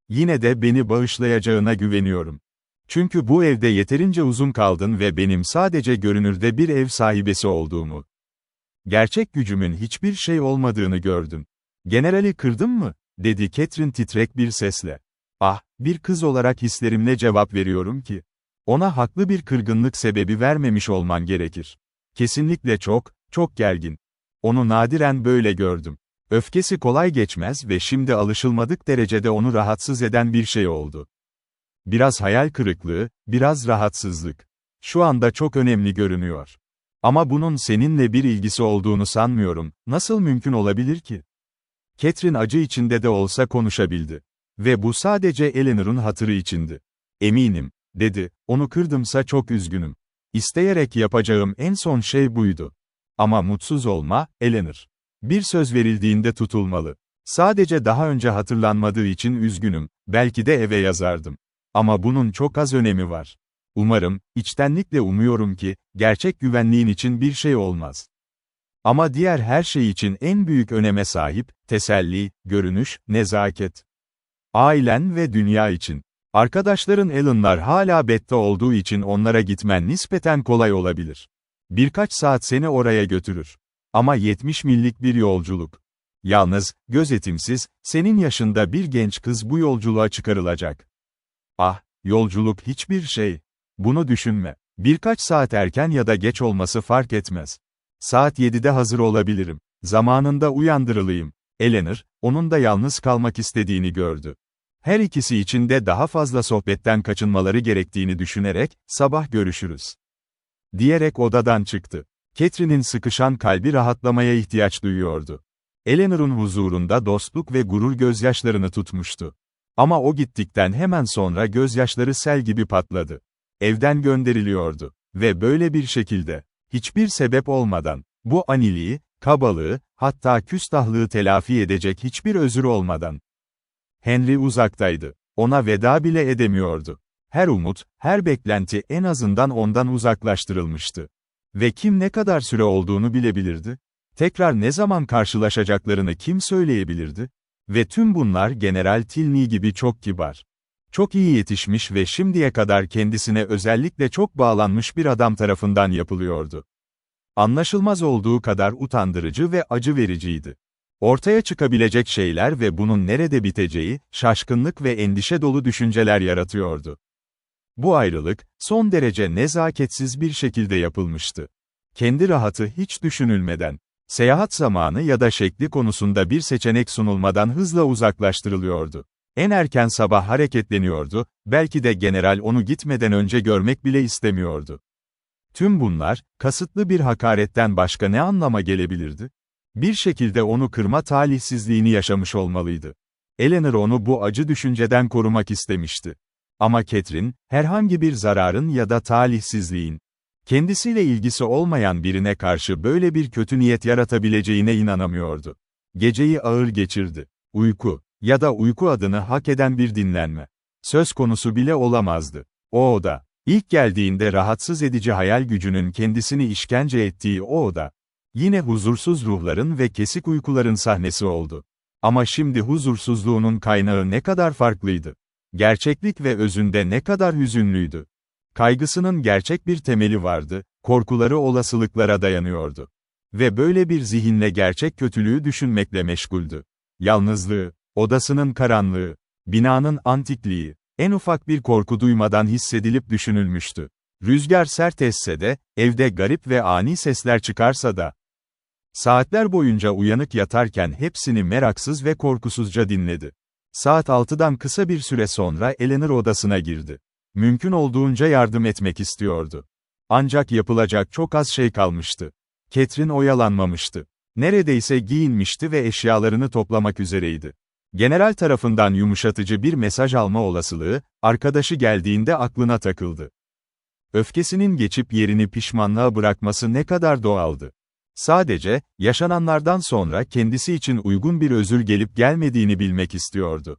Yine de beni bağışlayacağına güveniyorum. Çünkü bu evde yeterince uzun kaldın ve benim sadece görünürde bir ev sahibesi olduğumu, gerçek gücümün hiçbir şey olmadığını gördün. Generali kırdın mı? Dedi Catherine titrek bir sesle. Ah, bir kız olarak hislerimle cevap veriyorum ki, ona haklı bir kırgınlık sebebi vermemiş olman gerekir. Kesinlikle çok, çok gergin. Onu nadiren böyle gördüm. Öfkesi kolay geçmez ve şimdi alışılmadık derecede onu rahatsız eden bir şey oldu. Biraz hayal kırıklığı, biraz rahatsızlık. Şu anda çok önemli görünüyor. Ama bunun seninle bir ilgisi olduğunu sanmıyorum, nasıl mümkün olabilir ki? Catherine acı içinde de olsa konuşabildi. Ve bu sadece Eleanor'un hatırı içindi. Eminim, dedi, onu kırdımsa çok üzgünüm. İsteyerek yapacağım en son şey buydu. Ama mutsuz olma, Eleanor. Bir söz verildiğinde tutulmalı. Sadece daha önce hatırlanmadığı için üzgünüm, belki de eve yazardım. Ama bunun çok az önemi var. Umarım, içtenlikle umuyorum ki, gerçek güvenliğin için bir şey olmaz. Ama diğer her şey için en büyük öneme sahip, teselli, görünüş, nezaket. Ailen ve dünya için. Arkadaşların Alan'lar hala bette olduğu için onlara gitmen nispeten kolay olabilir. Birkaç saat seni oraya götürür. Ama 70 millik bir yolculuk. Yalnız, gözetimsiz, senin yaşında bir genç kız bu yolculuğa çıkarılacak. Ah, yolculuk hiçbir şey. Bunu düşünme. Birkaç saat erken ya da geç olması fark etmez. Saat 7'de hazır olabilirim. Zamanında uyandırılayım. Eleanor, onun da yalnız kalmak istediğini gördü. Her ikisi için de daha fazla sohbetten kaçınmaları gerektiğini düşünerek, sabah görüşürüz, diyerek odadan çıktı. Catherine'in sıkışan kalbi rahatlamaya ihtiyaç duyuyordu. Eleanor'un huzurunda dostluk ve gurur gözyaşlarını tutmuştu. Ama o gittikten hemen sonra gözyaşları sel gibi patladı. Evden gönderiliyordu. Ve böyle bir şekilde, hiçbir sebep olmadan, bu aniliği, kabalığı, hatta küstahlığı telafi edecek hiçbir özür olmadan. Henry uzaktaydı. Ona veda bile edemiyordu. Her umut, her beklenti en azından ondan uzaklaştırılmıştı. Ve kim ne kadar süre olduğunu bilebilirdi? Tekrar ne zaman karşılaşacaklarını kim söyleyebilirdi? Ve tüm bunlar General Tilney gibi çok kibar, çok iyi yetişmiş ve şimdiye kadar kendisine özellikle çok bağlanmış bir adam tarafından yapılıyordu. Anlaşılmaz olduğu kadar utandırıcı ve acı vericiydi. Ortaya çıkabilecek şeyler ve bunun nerede biteceği, şaşkınlık ve endişe dolu düşünceler yaratıyordu. Bu ayrılık, son derece nezaketsiz bir şekilde yapılmıştı. Kendi rahatı hiç düşünülmeden, seyahat zamanı ya da şekli konusunda bir seçenek sunulmadan hızla uzaklaştırılıyordu. En erken sabah hareketleniyordu, belki de general onu gitmeden önce görmek bile istemiyordu. Tüm bunlar, kasıtlı bir hakaretten başka ne anlama gelebilirdi? Bir şekilde onu kırma talihsizliğini yaşamış olmalıydı. Eleanor onu bu acı düşünceden korumak istemişti. Ama Catherine, herhangi bir zararın ya da talihsizliğin, kendisiyle ilgisi olmayan birine karşı böyle bir kötü niyet yaratabileceğine inanamıyordu. Geceyi ağır geçirdi. Uyku, ya da uyku adını hak eden bir dinlenme, söz konusu bile olamazdı. O oda, ilk geldiğinde rahatsız edici hayal gücünün kendisini işkence ettiği o oda, yine huzursuz ruhların ve kesik uykuların sahnesi oldu. Ama şimdi huzursuzluğunun kaynağı ne kadar farklıydı. Gerçeklik ve özünde ne kadar hüzünlüydü. Kaygısının gerçek bir temeli vardı, korkuları olasılıklara dayanıyordu. Ve böyle bir zihinle gerçek kötülüğü düşünmekle meşguldü. Yalnızlığı, odasının karanlığı, binanın antikliği, en ufak bir korku duymadan hissedilip düşünülmüştü. Rüzgar sert esse de, evde garip ve ani sesler çıkarsa da, saatler boyunca uyanık yatarken hepsini meraksız ve korkusuzca dinledi. Saat 6'dan kısa bir süre sonra Eleanor odasına girdi. Mümkün olduğunca yardım etmek istiyordu. Ancak yapılacak çok az şey kalmıştı. Catherine oyalanmamıştı. Neredeyse giyinmişti ve eşyalarını toplamak üzereydi. General tarafından yumuşatıcı bir mesaj alma olasılığı, arkadaşı geldiğinde aklına takıldı. Öfkesinin geçip yerini pişmanlığa bırakması ne kadar doğaldı. Sadece, yaşananlardan sonra kendisi için uygun bir özür gelip gelmediğini bilmek istiyordu.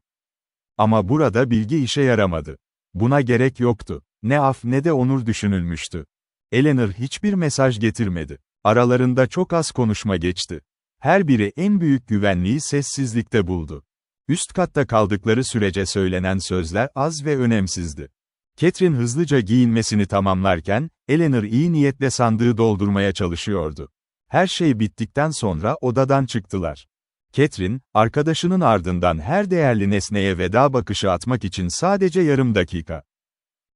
Ama burada bilgi işe yaramadı. Buna gerek yoktu. Ne af ne de onur düşünülmüştü. Eleanor hiçbir mesaj getirmedi. Aralarında çok az konuşma geçti. Her biri en büyük güvenliği sessizlikte buldu. Üst katta kaldıkları sürece söylenen sözler az ve önemsizdi. Catherine hızlıca giyinmesini tamamlarken, Eleanor iyi niyetle sandığı doldurmaya çalışıyordu. Her şey bittikten sonra odadan çıktılar. Catherine, arkadaşının ardından her değerli nesneye veda bakışı atmak için sadece yarım dakika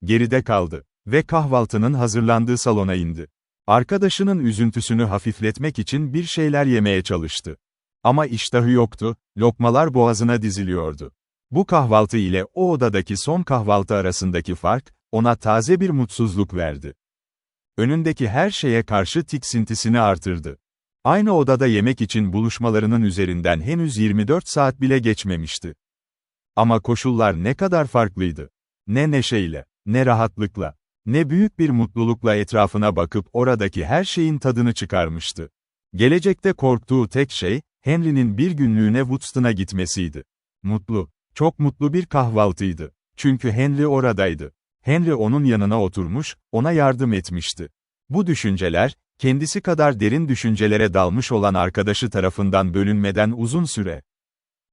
geride kaldı ve kahvaltının hazırlandığı salona indi. Arkadaşının üzüntüsünü hafifletmek için bir şeyler yemeye çalıştı. Ama iştahı yoktu, lokmalar boğazına diziliyordu. Bu kahvaltı ile o odadaki son kahvaltı arasındaki fark, ona taze bir mutsuzluk verdi. Önündeki her şeye karşı tiksintisini artırdı. Aynı odada yemek için buluşmalarının üzerinden henüz 24 saat bile geçmemişti. Ama koşullar ne kadar farklıydı. Ne neşeyle, Ne rahatlıkla, ne büyük bir mutlulukla etrafına bakıp oradaki her şeyin tadını çıkarmıştı. Gelecekte korktuğu tek şey, Henry'nin bir günlüğüne Woodston'a gitmesiydi. Mutlu, çok mutlu bir kahvaltıydı. Çünkü Henry oradaydı. Henry onun yanına oturmuş, ona yardım etmişti. Bu düşünceler, kendisi kadar derin düşüncelere dalmış olan arkadaşı tarafından bölünmeden uzun süre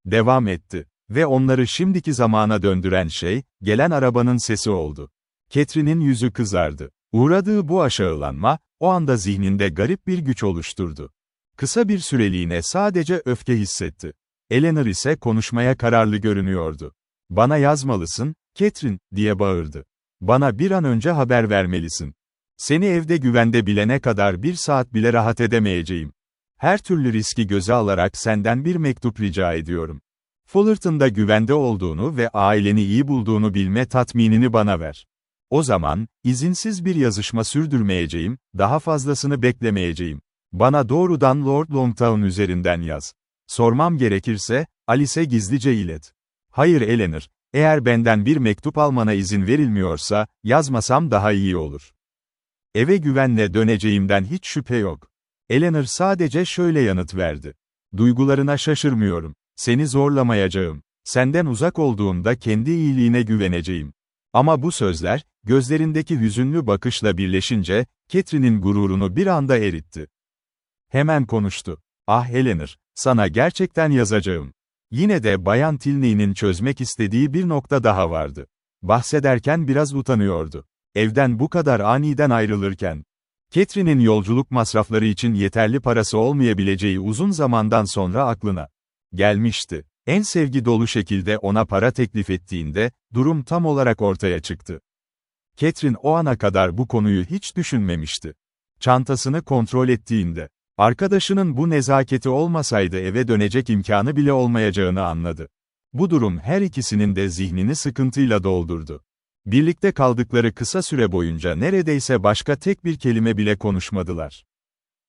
devam etti. Ve onları şimdiki zamana döndüren şey, gelen arabanın sesi oldu. Catherine'in yüzü kızardı. Uğradığı bu aşağılanma, o anda zihninde garip bir güç oluşturdu. Kısa bir süreliğine sadece öfke hissetti. Eleanor ise konuşmaya kararlı görünüyordu. "Bana yazmalısın, Catherine," diye bağırdı. "Bana bir an önce haber vermelisin. Seni evde güvende bilene kadar bir saat bile rahat edemeyeceğim. Her türlü riski göze alarak senden bir mektup rica ediyorum. Fullerton'da güvende olduğunu ve aileni iyi bulduğunu bilme tatminini bana ver. O zaman, izinsiz bir yazışma sürdürmeyeceğim, daha fazlasını beklemeyeceğim. Bana doğrudan Lord Longtown üzerinden yaz. Sormam gerekirse, Alice'e gizlice ilet. Hayır Eleanor, eğer benden bir mektup almana izin verilmiyorsa, yazmasam daha iyi olur. Eve güvenle döneceğimden hiç şüphe yok." Eleanor sadece şöyle yanıt verdi. "Duygularına şaşırmıyorum. Seni zorlamayacağım. Senden uzak olduğumda kendi iyiliğine güveneceğim." Ama bu sözler, gözlerindeki hüzünlü bakışla birleşince, Catherine'in gururunu bir anda eritti. Hemen konuştu. "Ah Eleanor, sana gerçekten yazacağım." Yine de Bayan Tilney'nin çözmek istediği bir nokta daha vardı. Bahsederken biraz utanıyordu. Evden bu kadar aniden ayrılırken, Catherine'in yolculuk masrafları için yeterli parası olmayabileceği uzun zamandan sonra aklına gelmişti. En sevgi dolu şekilde ona para teklif ettiğinde, durum tam olarak ortaya çıktı. Catherine o ana kadar bu konuyu hiç düşünmemişti. Çantasını kontrol ettiğinde, arkadaşının bu nezaketi olmasaydı eve dönecek imkanı bile olmayacağını anladı. Bu durum her ikisinin de zihnini sıkıntıyla doldurdu. Birlikte kaldıkları kısa süre boyunca neredeyse başka tek bir kelime bile konuşmadılar.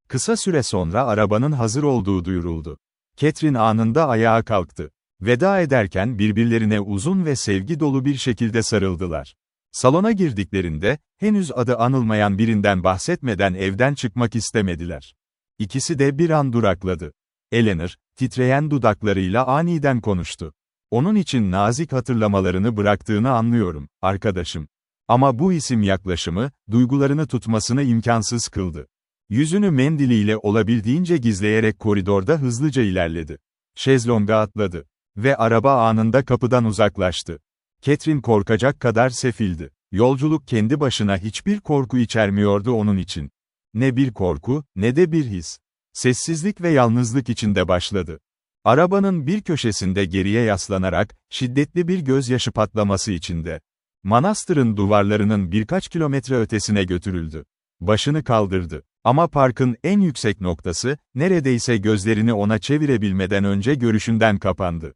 Kısa süre sonra arabanın hazır olduğu duyuruldu. Catherine anında ayağa kalktı. Veda ederken birbirlerine uzun ve sevgi dolu bir şekilde sarıldılar. Salona girdiklerinde, henüz adı anılmayan birinden bahsetmeden evden çıkmak istemediler. İkisi de bir an durakladı. Eleanor, titreyen dudaklarıyla aniden konuştu. "Onun için nazik hatırlamalarını bıraktığını anlıyorum, arkadaşım. Ama bu isim yaklaşımı, duygularını tutmasını imkansız kıldı." Yüzünü mendiliyle olabildiğince gizleyerek koridorda hızlıca ilerledi. Şezlonga atladı. Ve araba anında kapıdan uzaklaştı. Catherine korkacak kadar sefildi. Yolculuk kendi başına hiçbir korku içermiyordu onun için. Ne bir korku, ne de bir his. Sessizlik ve yalnızlık içinde başladı. Arabanın bir köşesinde geriye yaslanarak, şiddetli bir gözyaşı patlaması içinde. Manastırın duvarlarının birkaç kilometre ötesine götürüldü. Başını kaldırdı. Ama parkın en yüksek noktası, neredeyse gözlerini ona çevirebilmeden önce görüşünden kapandı.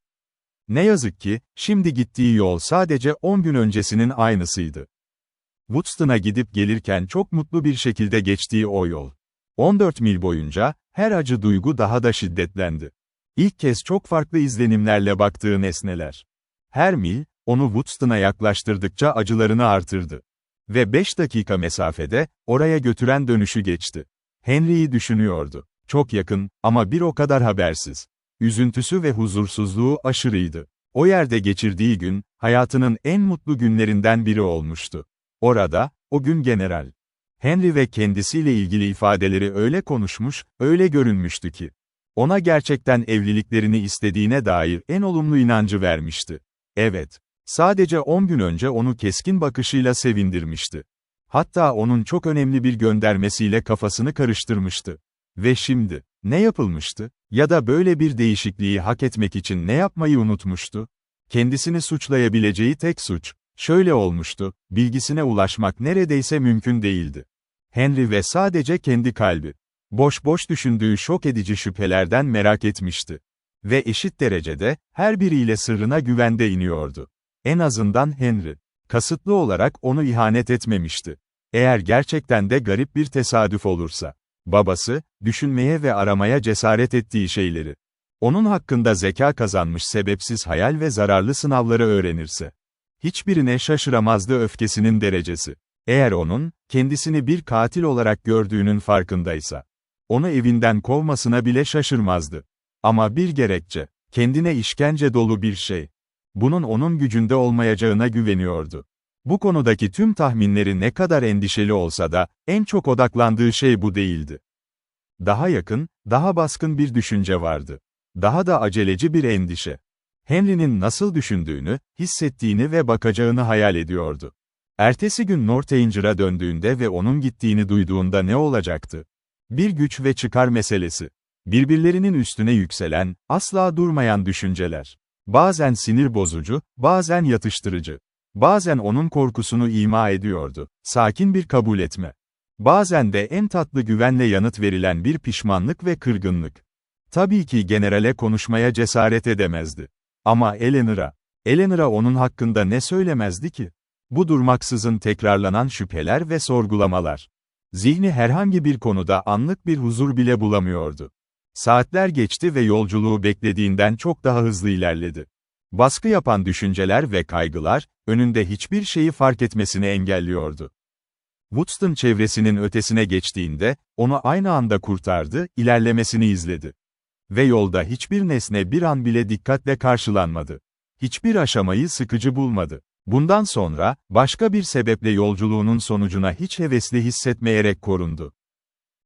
Ne yazık ki, şimdi gittiği yol sadece 10 gün öncesinin aynısıydı. Woodston'a gidip gelirken çok mutlu bir şekilde geçtiği o yol. 14 mil boyunca, her acı duygu daha da şiddetlendi. İlk kez çok farklı izlenimlerle baktığı nesneler. Her mil, onu Woodston'a yaklaştırdıkça acılarını artırdı. Ve 5 dakika mesafede, oraya götüren dönüşü geçti. Henry'yi düşünüyordu. Çok yakın, ama bir o kadar habersiz. Üzüntüsü ve huzursuzluğu aşırıydı. O yerde geçirdiği gün, hayatının en mutlu günlerinden biri olmuştu. Orada, o gün General Henry ve kendisiyle ilgili ifadeleri öyle konuşmuş, öyle görünmüştü ki, ona gerçekten evliliklerini istediğine dair en olumlu inancı vermişti. Evet, sadece 10 gün önce onu keskin bakışıyla sevindirmişti. Hatta onun çok önemli bir göndermesiyle kafasını karıştırmıştı. Ve şimdi, ne yapılmıştı? Ya da böyle bir değişikliği hak etmek için ne yapmayı unutmuştu? Kendisini suçlayabileceği tek suç, şöyle olmuştu, bilgisine ulaşmak neredeyse mümkün değildi. Henry ve sadece kendi kalbi. Boş boş düşündüğü şok edici şüphelerden merak etmişti. Ve eşit derecede, her biriyle sırrına güvende iniyordu. En azından Henry, kasıtlı olarak onu ihanet etmemişti. Eğer gerçekten de garip bir tesadüf olursa, babası, düşünmeye ve aramaya cesaret ettiği şeyleri, onun hakkında zeka kazanmış sebepsiz hayal ve zararlı sınavları öğrenirse, Hiçbirine şaşıramazdı öfkesinin derecesi. Eğer onun, kendisini bir katil olarak gördüğünün farkındaysa, onu evinden kovmasına bile şaşırmazdı. Ama bir gerekçe, kendine işkence dolu bir şey. Bunun onun gücünde olmayacağına güveniyordu. Bu konudaki tüm tahminleri ne kadar endişeli olsa da, en çok odaklandığı şey bu değildi. Daha yakın, daha baskın bir düşünce vardı. Daha da aceleci bir endişe. Henry'nin nasıl düşündüğünü, hissettiğini ve bakacağını hayal ediyordu. Ertesi gün Northanger'a döndüğünde ve onun gittiğini duyduğunda ne olacaktı? Bir güç ve çıkar meselesi. Birbirlerinin üstüne yükselen, asla durmayan düşünceler. Bazen sinir bozucu, bazen yatıştırıcı. Bazen onun korkusunu ima ediyordu, sakin bir kabul etme. Bazen de en tatlı güvenle yanıt verilen bir pişmanlık ve kırgınlık. Tabii ki generale konuşmaya cesaret edemezdi. Ama Eleanor'a onun hakkında ne söylemezdi ki? Bu durmaksızın tekrarlanan şüpheler ve sorgulamalar. Zihni herhangi bir konuda anlık bir huzur bile bulamıyordu. Saatler geçti ve yolculuğu beklediğinden çok daha hızlı ilerledi. Baskı yapan düşünceler ve kaygılar, önünde hiçbir şeyi fark etmesini engelliyordu. Woodston çevresinin ötesine geçtiğinde, onu aynı anda kurtardı, ilerlemesini izledi. Ve yolda hiçbir nesne bir an bile dikkatle karşılanmadı. Hiçbir aşamayı sıkıcı bulmadı. Bundan sonra, başka bir sebeple yolculuğunun sonucuna hiç hevesli hissetmeyerek korundu.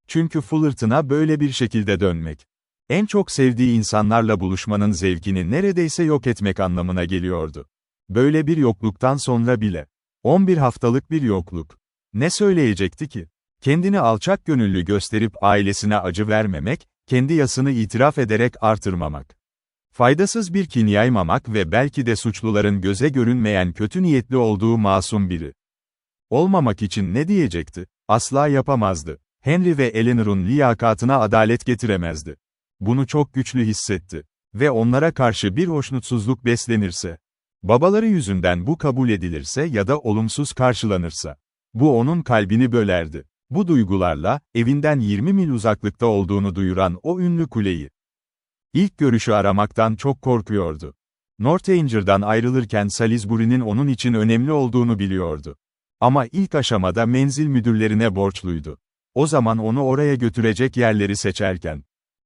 Çünkü Fullerton'a böyle bir şekilde dönmek, en çok sevdiği insanlarla buluşmanın zevkini neredeyse yok etmek anlamına geliyordu. Böyle bir yokluktan sonra bile. 11 haftalık bir yokluk. Ne söyleyecekti ki? Kendini alçak gönüllü gösterip ailesine acı vermemek, kendi yasını itiraf ederek artırmamak. Faydasız bir kin yaymamak ve belki de suçluların göze görünmeyen kötü niyetli olduğu masum biri olmamak için ne diyecekti? Asla yapamazdı. Henry ve Eleanor'un liyakatına adalet getiremezdi. Bunu çok güçlü hissetti. Ve onlara karşı bir hoşnutsuzluk beslenirse, babaları yüzünden bu kabul edilirse ya da olumsuz karşılanırsa, bu onun kalbini bölerdi. Bu duygularla, evinden 20 mil uzaklıkta olduğunu duyuran o ünlü kuleyi, İlk görüşü aramaktan çok korkuyordu. Northanger'dan ayrılırken Salisbury'nin onun için önemli olduğunu biliyordu. Ama ilk aşamada menzil müdürlerine borçluydu. O zaman onu oraya götürecek yerleri seçerken,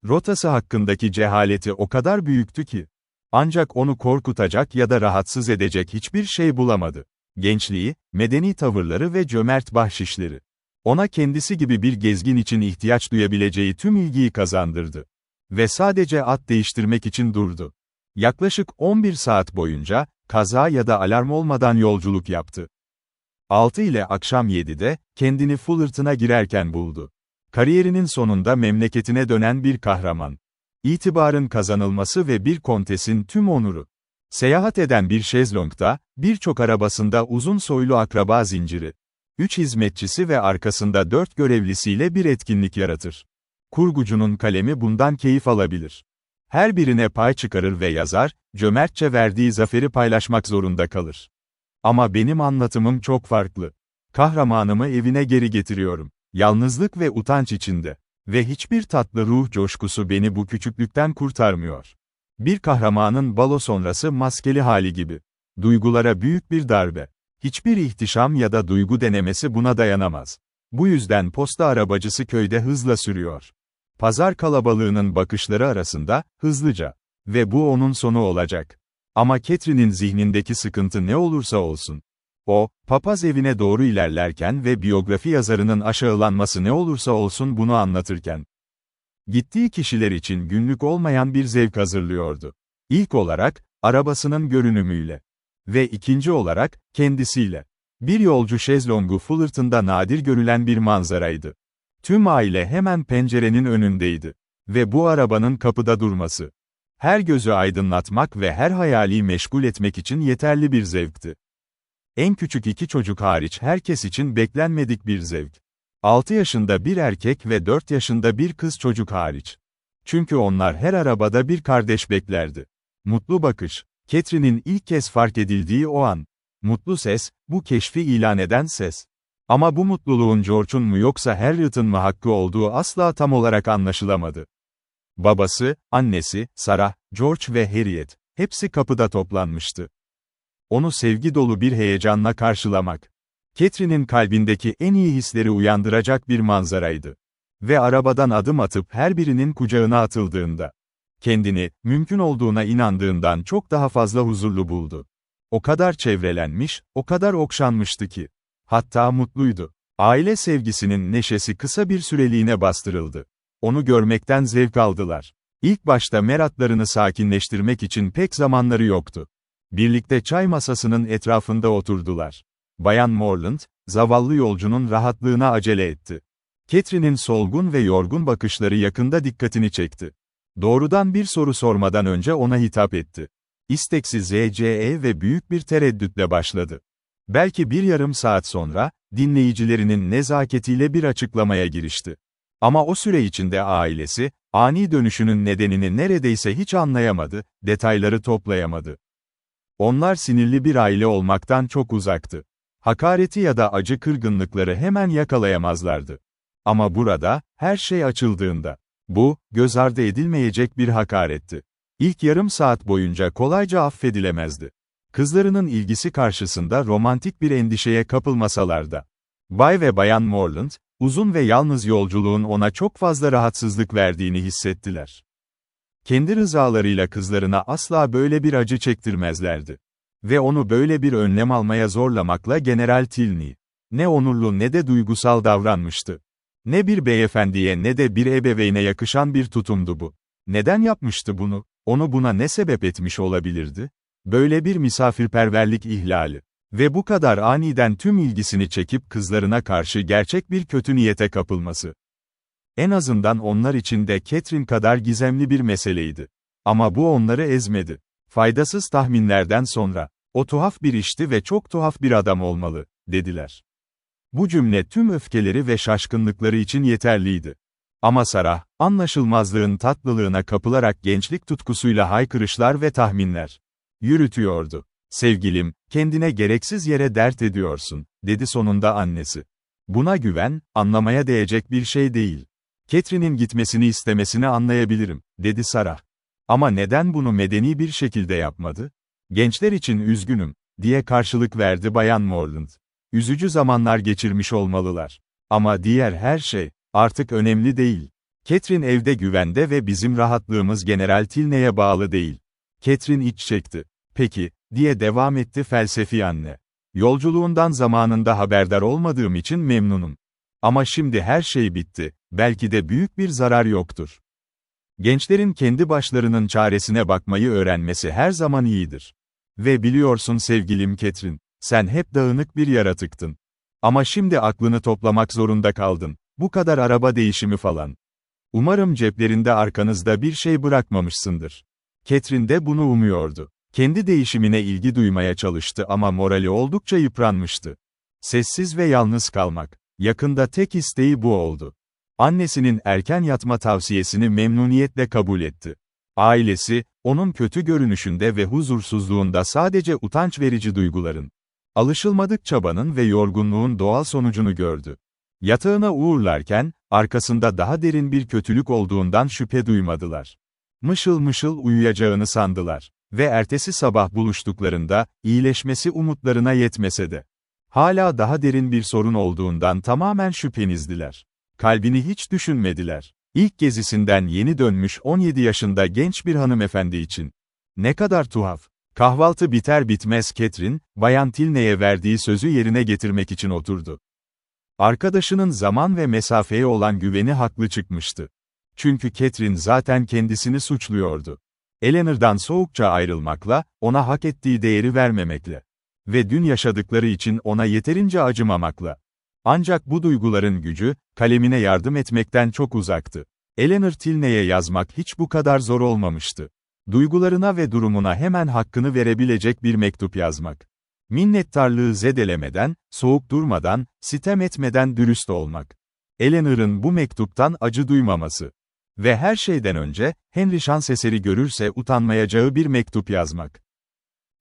rotası hakkındaki cehaleti o kadar büyüktü ki, ancak onu korkutacak ya da rahatsız edecek hiçbir şey bulamadı. Gençliği, medeni tavırları ve cömert bahşişleri, ona kendisi gibi bir gezgin için ihtiyaç duyabileceği tüm ilgiyi kazandırdı. Ve sadece at değiştirmek için durdu. Yaklaşık 11 saat boyunca, kaza ya da alarm olmadan yolculuk yaptı. 6 ile akşam 7'de, kendini Fullerton'a girerken buldu. Kariyerinin sonunda memleketine dönen bir kahraman. İtibarın kazanılması ve bir kontesin tüm onuru. Seyahat eden bir şezlongda, birçok arabasında uzun soylu akraba zinciri. 3 hizmetçisi ve arkasında 4 görevlisiyle bir etkinlik yaratır. Kurgucunun kalemi bundan keyif alabilir. Her birine pay çıkarır ve yazar, cömertçe verdiği zaferi paylaşmak zorunda kalır. Ama benim anlatımım çok farklı. Kahramanımı evine geri getiriyorum. Yalnızlık ve utanç içinde. Ve hiçbir tatlı ruh coşkusu beni bu küçüklükten kurtarmıyor. Bir kahramanın balo sonrası maskeli hali gibi. Duygulara büyük bir darbe. Hiçbir ihtişam ya da duygu denemesi buna dayanamaz. Bu yüzden posta arabacısı köyde hızla sürüyor. Pazar kalabalığının bakışları arasında, hızlıca. Ve bu onun sonu olacak. Ama Catherine'in zihnindeki sıkıntı ne olursa olsun. O, papaz evine doğru ilerlerken ve biyografi yazarının aşağılanması ne olursa olsun bunu anlatırken, gittiği kişiler için günlük olmayan bir zevk hazırlıyordu. İlk olarak, arabasının görünümüyle. Ve ikinci olarak, kendisiyle. Bir yolcu şezlongu Fullerton'da nadir görülen bir manzaraydı. Tüm aile hemen pencerenin önündeydi. Ve bu arabanın kapıda durması, her gözü aydınlatmak ve her hayali meşgul etmek için yeterli bir zevkti. En küçük 2 çocuk hariç herkes için beklenmedik bir zevk. 6 yaşında bir erkek ve 4 yaşında bir kız çocuk hariç. Çünkü onlar her arabada bir kardeş beklerdi. Mutlu bakış, Catherine'in ilk kez fark edildiği o an. Mutlu ses, bu keşfi ilan eden ses. Ama bu mutluluğun George'un mu yoksa Harriet'ın mı hakkı olduğu asla tam olarak anlaşılamadı. Babası, annesi, Sarah, George ve Harriet, hepsi kapıda toplanmıştı. Onu sevgi dolu bir heyecanla karşılamak. Catherine'in kalbindeki en iyi hisleri uyandıracak bir manzaraydı. Ve arabadan adım atıp her birinin kucağına atıldığında, kendini, mümkün olduğuna inandığından çok daha fazla huzurlu buldu. O kadar çevrelenmiş, o kadar okşanmıştı ki. Hatta mutluydu. Aile sevgisinin neşesi kısa bir süreliğine bastırıldı. Onu görmekten zevk aldılar. İlk başta meraklarını sakinleştirmek için pek zamanları yoktu. Birlikte çay masasının etrafında oturdular. Bayan Morland, zavallı yolcunun rahatlığına acele etti. Catherine'in solgun ve yorgun bakışları yakında dikkatini çekti. Doğrudan bir soru sormadan önce ona hitap etti. İsteksiz ZCE ve büyük bir tereddütle başladı. Belki bir yarım saat sonra, dinleyicilerinin nezaketiyle bir açıklamaya girişti. Ama o süre içinde ailesi, ani dönüşünün nedenini neredeyse hiç anlayamadı, detayları toplayamadı. Onlar sinirli bir aile olmaktan çok uzaktı. Hakareti ya da acı kırgınlıkları hemen yakalayamazlardı. Ama burada, her şey açıldığında, bu, göz ardı edilmeyecek bir hakaretti. İlk yarım saat boyunca kolayca affedilemezdi. Kızlarının ilgisi karşısında romantik bir endişeye kapılmasalar da. Bay ve Bayan Morland, uzun ve yalnız yolculuğun ona çok fazla rahatsızlık verdiğini hissettiler. Kendi rızalarıyla kızlarına asla böyle bir acı çektirmezlerdi. Ve onu böyle bir önlem almaya zorlamakla General Tilney, ne onurlu ne de duygusal davranmıştı. Ne bir beyefendiye ne de bir ebeveyne yakışan bir tutumdu bu. Neden yapmıştı bunu? Onu buna ne sebep etmiş olabilirdi? Böyle bir misafirperverlik ihlali. Ve bu kadar aniden tüm ilgisini çekip kızlarına karşı gerçek bir kötü niyete kapılması. En azından onlar için de Catherine kadar gizemli bir meseleydi. Ama bu onları ezmedi. Faydasız tahminlerden sonra, o tuhaf bir işti ve çok tuhaf bir adam olmalı, dediler. Bu cümle tüm öfkeleri ve şaşkınlıkları için yeterliydi. Ama Sarah, anlaşılmazlığın tatlılığına kapılarak gençlik tutkusuyla haykırışlar ve tahminler yürütüyordu. Sevgilim, kendine gereksiz yere dert ediyorsun, dedi sonunda annesi. Buna güven, anlamaya değecek bir şey değil. Catherine'in gitmesini istemesini anlayabilirim, dedi Sarah. Ama neden bunu medeni bir şekilde yapmadı? Gençler için üzgünüm, diye karşılık verdi Bayan Morland. Üzücü zamanlar geçirmiş olmalılar. Ama diğer her şey, artık önemli değil. Catherine evde güvende ve bizim rahatlığımız General Tilney'e bağlı değil. Catherine iç çekti. Peki, diye devam etti felsefi anne. Yolculuğundan zamanında haberdar olmadığım için memnunum. Ama şimdi her şey bitti, belki de büyük bir zarar yoktur. Gençlerin kendi başlarının çaresine bakmayı öğrenmesi her zaman iyidir. Ve biliyorsun sevgilim Catherine, sen hep dağınık bir yaratıktın. Ama şimdi aklını toplamak zorunda kaldın. Bu kadar araba değişimi falan. Umarım ceplerinde arkanızda bir şey bırakmamışsındır. Catherine de bunu umuyordu. Kendi değişimine ilgi duymaya çalıştı ama morali oldukça yıpranmıştı. Sessiz ve yalnız kalmak. Yakında tek isteği bu oldu. Annesinin erken yatma tavsiyesini memnuniyetle kabul etti. Ailesi, onun kötü görünüşünde ve huzursuzluğunda sadece utanç verici duyguların, alışılmadık çabanın ve yorgunluğun doğal sonucunu gördü. Yatağına uğurlarken, arkasında daha derin bir kötülük olduğundan şüphe duymadılar. Mışıl mışıl uyuyacağını sandılar. Ve ertesi sabah buluştuklarında, iyileşmesi umutlarına yetmese de, hala daha derin bir sorun olduğundan tamamen şüphenizdiler. Kalbini hiç düşünmediler. İlk gezisinden yeni dönmüş 17 yaşında genç bir hanımefendi için. Ne kadar tuhaf. Kahvaltı biter bitmez Catherine, Bayan Tilney'e verdiği sözü yerine getirmek için oturdu. Arkadaşının zaman ve mesafeye olan güveni haklı çıkmıştı. Çünkü Catherine zaten kendisini suçluyordu. Eleanor'dan soğukça ayrılmakla, ona hak ettiği değeri vermemekle ve dün yaşadıkları için ona yeterince acımamakla. Ancak bu duyguların gücü, kalemine yardım etmekten çok uzaktı. Eleanor Tilney'e yazmak hiç bu kadar zor olmamıştı. Duygularına ve durumuna hemen hakkını verebilecek bir mektup yazmak. Minnettarlığı zedelemeden, soğuk durmadan, sitem etmeden dürüst olmak. Eleanor'ın bu mektuptan acı duymaması. Ve her şeyden önce, Henry şans eseri görürse utanmayacağı bir mektup yazmak.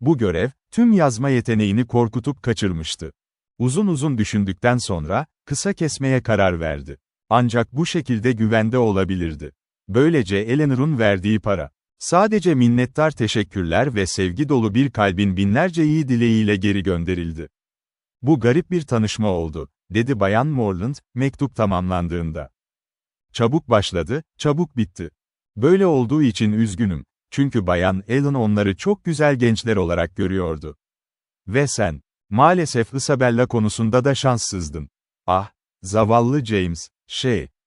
Bu görev, tüm yazma yeteneğini korkutup kaçırmıştı. Uzun uzun düşündükten sonra, kısa kesmeye karar verdi. Ancak bu şekilde güvende olabilirdi. Böylece Eleanor'un verdiği para, Sadece minnettar teşekkürler ve sevgi dolu bir kalbin binlerce iyi dileğiyle geri gönderildi. Bu garip bir tanışma oldu, dedi Bayan Morland, mektup tamamlandığında. Çabuk başladı, çabuk bitti. Böyle olduğu için üzgünüm. Çünkü Bayan Allen onları çok güzel gençler olarak görüyordu. Ve sen, maalesef Isabella konusunda da şanssızdın. Ah, zavallı James,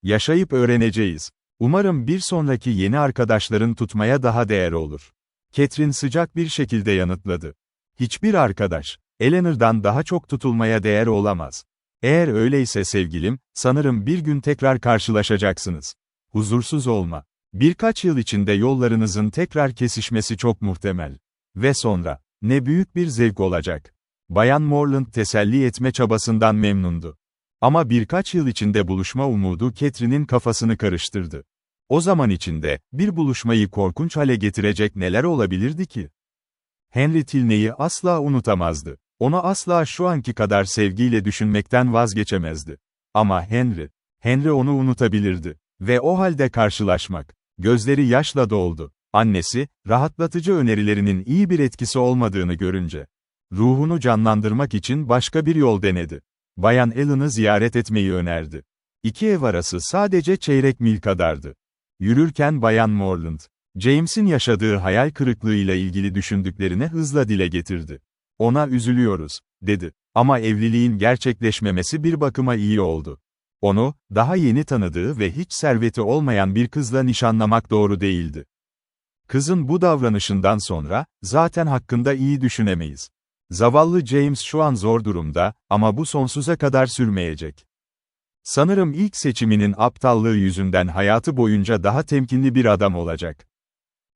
yaşayıp öğreneceğiz. Umarım bir sonraki yeni arkadaşların tutmaya daha değer olur. Catherine sıcak bir şekilde yanıtladı. Hiçbir arkadaş, Eleanor'dan daha çok tutulmaya değer olamaz. Eğer öyleyse sevgilim, sanırım bir gün tekrar karşılaşacaksınız. Huzursuz olma. Birkaç yıl içinde yollarınızın tekrar kesişmesi çok muhtemel. Ve sonra, ne büyük bir zevk olacak. Bayan Morland teselli etme çabasından memnundu. Ama birkaç yıl içinde buluşma umudu Catherine'in kafasını karıştırdı. O zaman içinde, bir buluşmayı korkunç hale getirecek neler olabilirdi ki? Henry Tilney'i asla unutamazdı. Onu asla şu anki kadar sevgiyle düşünmekten vazgeçemezdi. Ama Henry onu unutabilirdi. Ve o halde karşılaşmak. Gözleri yaşla doldu. Annesi, rahatlatıcı önerilerinin iyi bir etkisi olmadığını görünce, ruhunu canlandırmak için başka bir yol denedi. Bayan Allen'ı ziyaret etmeyi önerdi. İki ev arası sadece çeyrek mil kadardı. Yürürken Bayan Morland, James'in yaşadığı hayal kırıklığıyla ilgili düşündüklerini hızla dile getirdi. Ona üzülüyoruz, dedi. Ama evliliğin gerçekleşmemesi bir bakıma iyi oldu. Onu, daha yeni tanıdığı ve hiç serveti olmayan bir kızla nişanlamak doğru değildi. Kızın bu davranışından sonra, zaten hakkında iyi düşünemeyiz. Zavallı James şu an zor durumda, ama bu sonsuza kadar sürmeyecek. Sanırım ilk seçiminin aptallığı yüzünden hayatı boyunca daha temkinli bir adam olacak.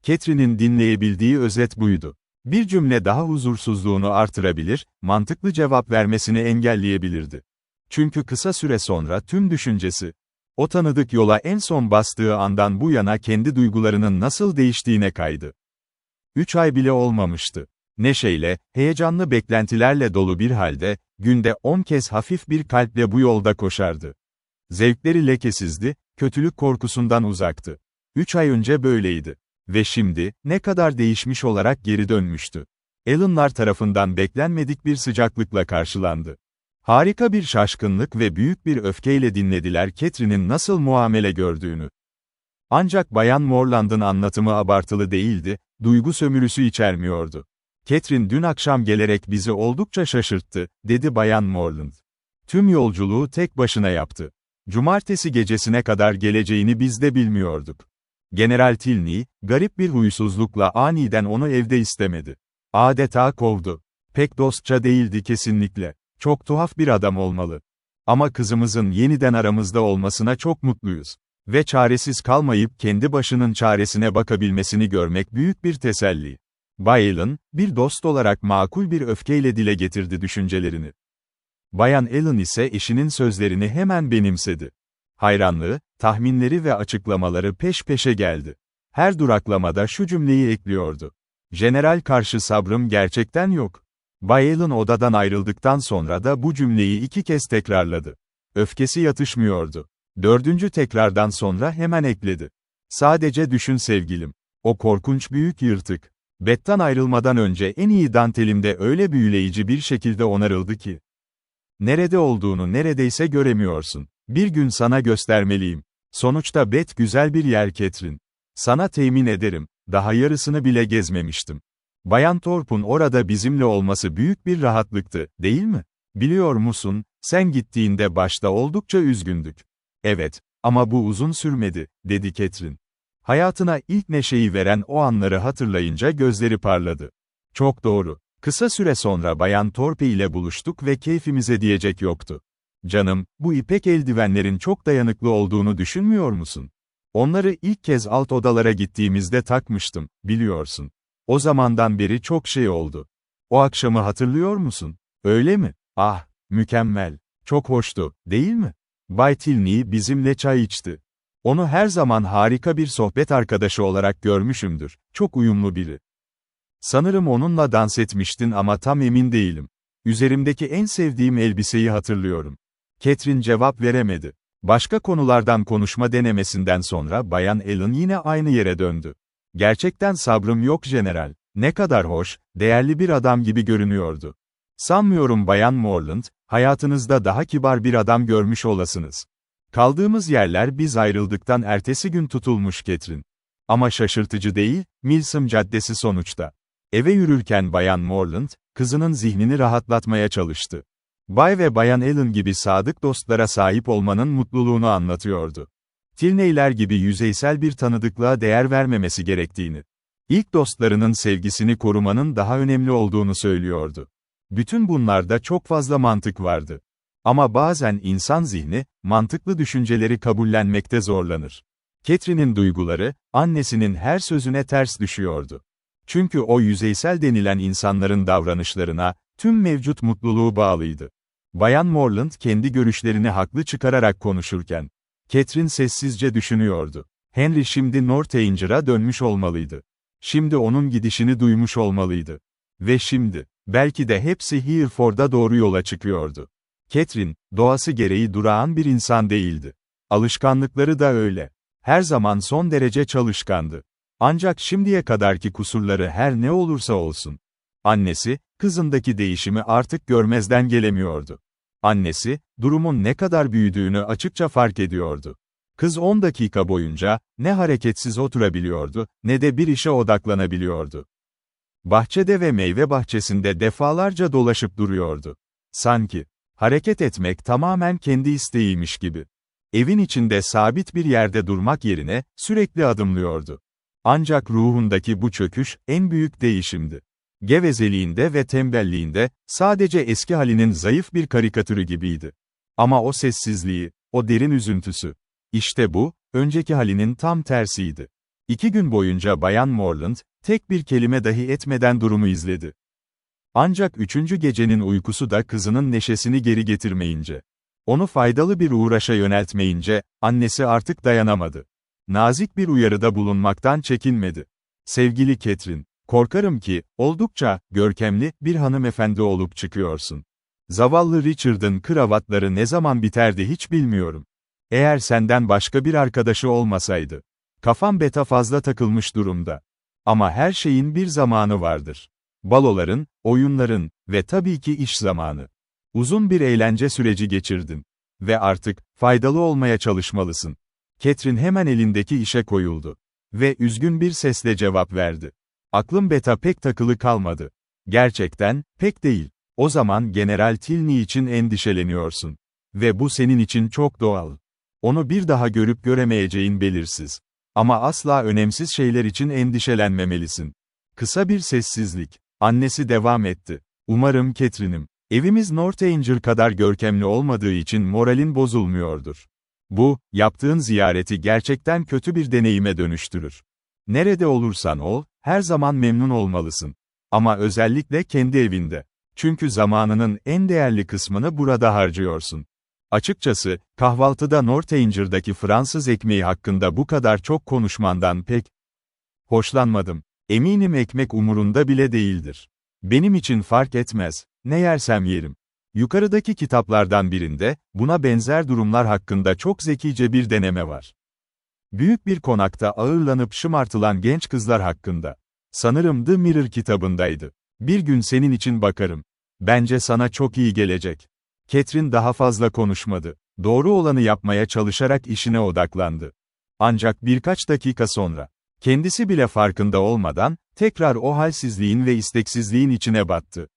Catherine'in dinleyebildiği özet buydu. Bir cümle daha huzursuzluğunu artırabilir, mantıklı cevap vermesini engelleyebilirdi. Çünkü kısa süre sonra tüm düşüncesi, o tanıdık yola en son bastığı andan bu yana kendi duygularının nasıl değiştiğine kaydı. 3 ay bile olmamıştı. Neşeyle, heyecanlı beklentilerle dolu bir halde, günde 10 kez hafif bir kalple bu yolda koşardı. Zevkleri lekesizdi, kötülük korkusundan uzaktı. 3 ay önce böyleydi. Ve şimdi, ne kadar değişmiş olarak geri dönmüştü. Allen'lar tarafından beklenmedik bir sıcaklıkla karşılandı. Harika bir şaşkınlık ve büyük bir öfkeyle dinlediler Catherine'in nasıl muamele gördüğünü. Ancak Bayan Morland'ın anlatımı abartılı değildi, duygu sömürüsü içermiyordu. Catherine dün akşam gelerek bizi oldukça şaşırttı, dedi Bayan Morland. Tüm yolculuğu tek başına yaptı. Cumartesi gecesine kadar geleceğini biz de bilmiyorduk. General Tilney, garip bir huysuzlukla aniden onu evde istemedi. Adeta kovdu. Pek dostça değildi kesinlikle. Çok tuhaf bir adam olmalı. Ama kızımızın yeniden aramızda olmasına çok mutluyuz. Ve çaresiz kalmayıp kendi başının çaresine bakabilmesini görmek büyük bir teselli. Bay Allen, bir dost olarak makul bir öfkeyle dile getirdi düşüncelerini. Bayan Allen ise eşinin sözlerini hemen benimsedi. Hayranlığı, tahminleri ve açıklamaları peş peşe geldi. Her duraklamada şu cümleyi ekliyordu. General karşı sabrım gerçekten yok. Bay Allen odadan ayrıldıktan sonra da bu cümleyi 2 kez tekrarladı. Öfkesi yatışmıyordu. 4. tekrardan sonra hemen ekledi. Sadece düşün sevgilim. O korkunç büyük yırtık. Betten ayrılmadan önce en iyi dantelimde öyle büyüleyici bir şekilde onarıldı ki. Nerede olduğunu neredeyse göremiyorsun. Bir gün sana göstermeliyim. Sonuçta Bet güzel bir yer Catherine. Sana temin ederim, daha yarısını bile gezmemiştim. Bayan Thorpe'un orada bizimle olması büyük bir rahatlıktı, değil mi? Biliyor musun, sen gittiğinde başta oldukça üzgündük. Evet, ama bu uzun sürmedi, dedi Catherine. Hayatına ilk neşeyi veren o anları hatırlayınca gözleri parladı. Çok doğru. Kısa süre sonra Bayan Thorpe ile buluştuk ve keyfimize diyecek yoktu. Canım, bu ipek eldivenlerin çok dayanıklı olduğunu düşünmüyor musun? Onları ilk kez alt odalara gittiğimizde takmıştım, biliyorsun. O zamandan beri çok şey oldu. O akşamı hatırlıyor musun? Öyle mi? Ah, mükemmel. Çok hoştu, değil mi? Bay Tilney bizimle çay içti. Onu her zaman harika bir sohbet arkadaşı olarak görmüşümdür. Çok uyumlu biri. Sanırım onunla dans etmiştin ama tam emin değilim. Üzerimdeki en sevdiğim elbiseyi hatırlıyorum. Catherine cevap veremedi. Başka konulardan konuşma denemesinden sonra Bayan Allen yine aynı yere döndü. Gerçekten sabrım yok general. Ne kadar hoş, değerli bir adam gibi görünüyordu. Sanmıyorum Bayan Morland, hayatınızda daha kibar bir adam görmüş olasınız. Kaldığımız yerler biz ayrıldıktan ertesi gün tutulmuş Catherine. Ama şaşırtıcı değil, Milsom Caddesi sonuçta. Eve yürürken Bayan Morland, kızının zihnini rahatlatmaya çalıştı. Bay ve Bayan Allen gibi sadık dostlara sahip olmanın mutluluğunu anlatıyordu. Tilneyler gibi yüzeysel bir tanıdıklığa değer vermemesi gerektiğini, İlk dostlarının sevgisini korumanın daha önemli olduğunu söylüyordu. Bütün bunlarda çok fazla mantık vardı. Ama bazen insan zihni, mantıklı düşünceleri kabullenmekte zorlanır. Catherine'in duyguları, annesinin her sözüne ters düşüyordu. Çünkü o yüzeysel denilen insanların davranışlarına, tüm mevcut mutluluğu bağlıydı. Bayan Morland kendi görüşlerini haklı çıkararak konuşurken, Catherine sessizce düşünüyordu. Henry şimdi Northanger'a dönmüş olmalıydı. Şimdi onun gidişini duymuş olmalıydı. Ve şimdi, belki de hepsi Hereford'a doğru yola çıkıyordu. Catherine, doğası gereği durağan bir insan değildi. Alışkanlıkları da öyle. Her zaman son derece çalışkandı. Ancak şimdiye kadarki kusurları her ne olursa olsun. Annesi, kızındaki değişimi artık görmezden gelemiyordu. Annesi, durumun ne kadar büyüdüğünü açıkça fark ediyordu. Kız 10 dakika boyunca, ne hareketsiz oturabiliyordu, ne de bir işe odaklanabiliyordu. Bahçede ve meyve bahçesinde defalarca dolaşıp duruyordu. Sanki, hareket etmek tamamen kendi isteğiymiş gibi. Evin içinde sabit bir yerde durmak yerine, sürekli adımlıyordu. Ancak ruhundaki bu çöküş, en büyük değişimdi. Gevezeliğinde ve tembelliğinde, sadece eski halinin zayıf bir karikatürü gibiydi. Ama o sessizliği, o derin üzüntüsü, İşte bu, önceki halinin tam tersiydi. 2 gün boyunca Bayan Morland, tek bir kelime dahi etmeden durumu izledi. Ancak 3. gecenin uykusu da kızının neşesini geri getirmeyince, onu faydalı bir uğraşa yöneltmeyince, annesi artık dayanamadı. Nazik bir uyarıda bulunmaktan çekinmedi. Sevgili Catherine, korkarım ki, oldukça, görkemli, bir hanımefendi olup çıkıyorsun. Zavallı Richard'ın kravatları ne zaman biterdi hiç bilmiyorum. Eğer senden başka bir arkadaşı olmasaydı. Kafam beta fazla takılmış durumda. Ama her şeyin bir zamanı vardır. Baloların, oyunların ve tabii ki iş zamanı. Uzun bir eğlence süreci geçirdin. Ve artık, faydalı olmaya çalışmalısın. Catherine hemen elindeki işe koyuldu. Ve üzgün bir sesle cevap verdi. Aklım beta pek takılı kalmadı. Gerçekten, pek değil. O zaman General Tilney için endişeleniyorsun. Ve bu senin için çok doğal. Onu bir daha görüp göremeyeceğin belirsiz. Ama asla önemsiz şeyler için endişelenmemelisin. Kısa bir sessizlik. Annesi devam etti. Umarım Catherine'im, evimiz Northanger kadar görkemli olmadığı için moralin bozulmuyordur. Bu, yaptığın ziyareti gerçekten kötü bir deneyime dönüştürür. Nerede olursan ol, her zaman memnun olmalısın. Ama özellikle kendi evinde. Çünkü zamanının en değerli kısmını burada harcıyorsun. Açıkçası, kahvaltıda Northanger'daki Fransız ekmeği hakkında bu kadar çok konuşmandan pek hoşlanmadım. Eminim ekmek umurunda bile değildir. Benim için fark etmez, ne yersem yerim. Yukarıdaki kitaplardan birinde, buna benzer durumlar hakkında çok zekice bir deneme var. Büyük bir konakta ağırlanıp şımartılan genç kızlar hakkında. Sanırım The Mirror kitabındaydı. Bir gün senin için bakarım. Bence sana çok iyi gelecek. Catherine daha fazla konuşmadı. Doğru olanı yapmaya çalışarak işine odaklandı. Ancak birkaç dakika sonra, kendisi bile farkında olmadan, tekrar o halsizliğin ve isteksizliğin içine battı.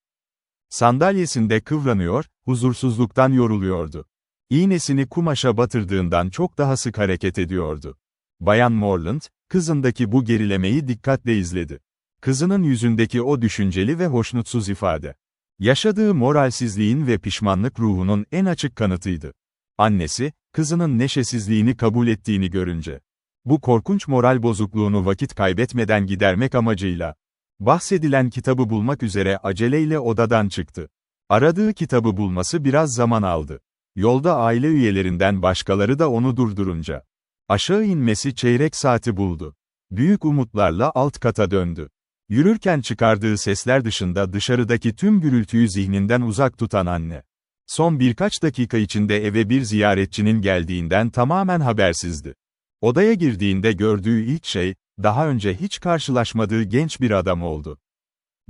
Sandalyesinde kıvranıyor, huzursuzluktan yoruluyordu. İğnesini kumaşa batırdığından çok daha sık hareket ediyordu. Bayan Morland, kızındaki bu gerilemeyi dikkatle izledi. Kızının yüzündeki o düşünceli ve hoşnutsuz ifade, yaşadığı moralsizliğin ve pişmanlık ruhunun en açık kanıtıydı. Annesi, kızının neşesizliğini kabul ettiğini görünce, bu korkunç moral bozukluğunu vakit kaybetmeden gidermek amacıyla, bahsedilen kitabı bulmak üzere aceleyle odadan çıktı. Aradığı kitabı bulması biraz zaman aldı. Yolda aile üyelerinden başkaları da onu durdurunca, aşağı inmesi çeyrek saati buldu. Büyük umutlarla alt kata döndü. Yürürken çıkardığı sesler dışında dışarıdaki tüm gürültüyü zihninden uzak tutan anne, son birkaç dakika içinde eve bir ziyaretçinin geldiğinden tamamen habersizdi. Odaya girdiğinde gördüğü ilk şey, daha önce hiç karşılaşmadığı genç bir adam oldu.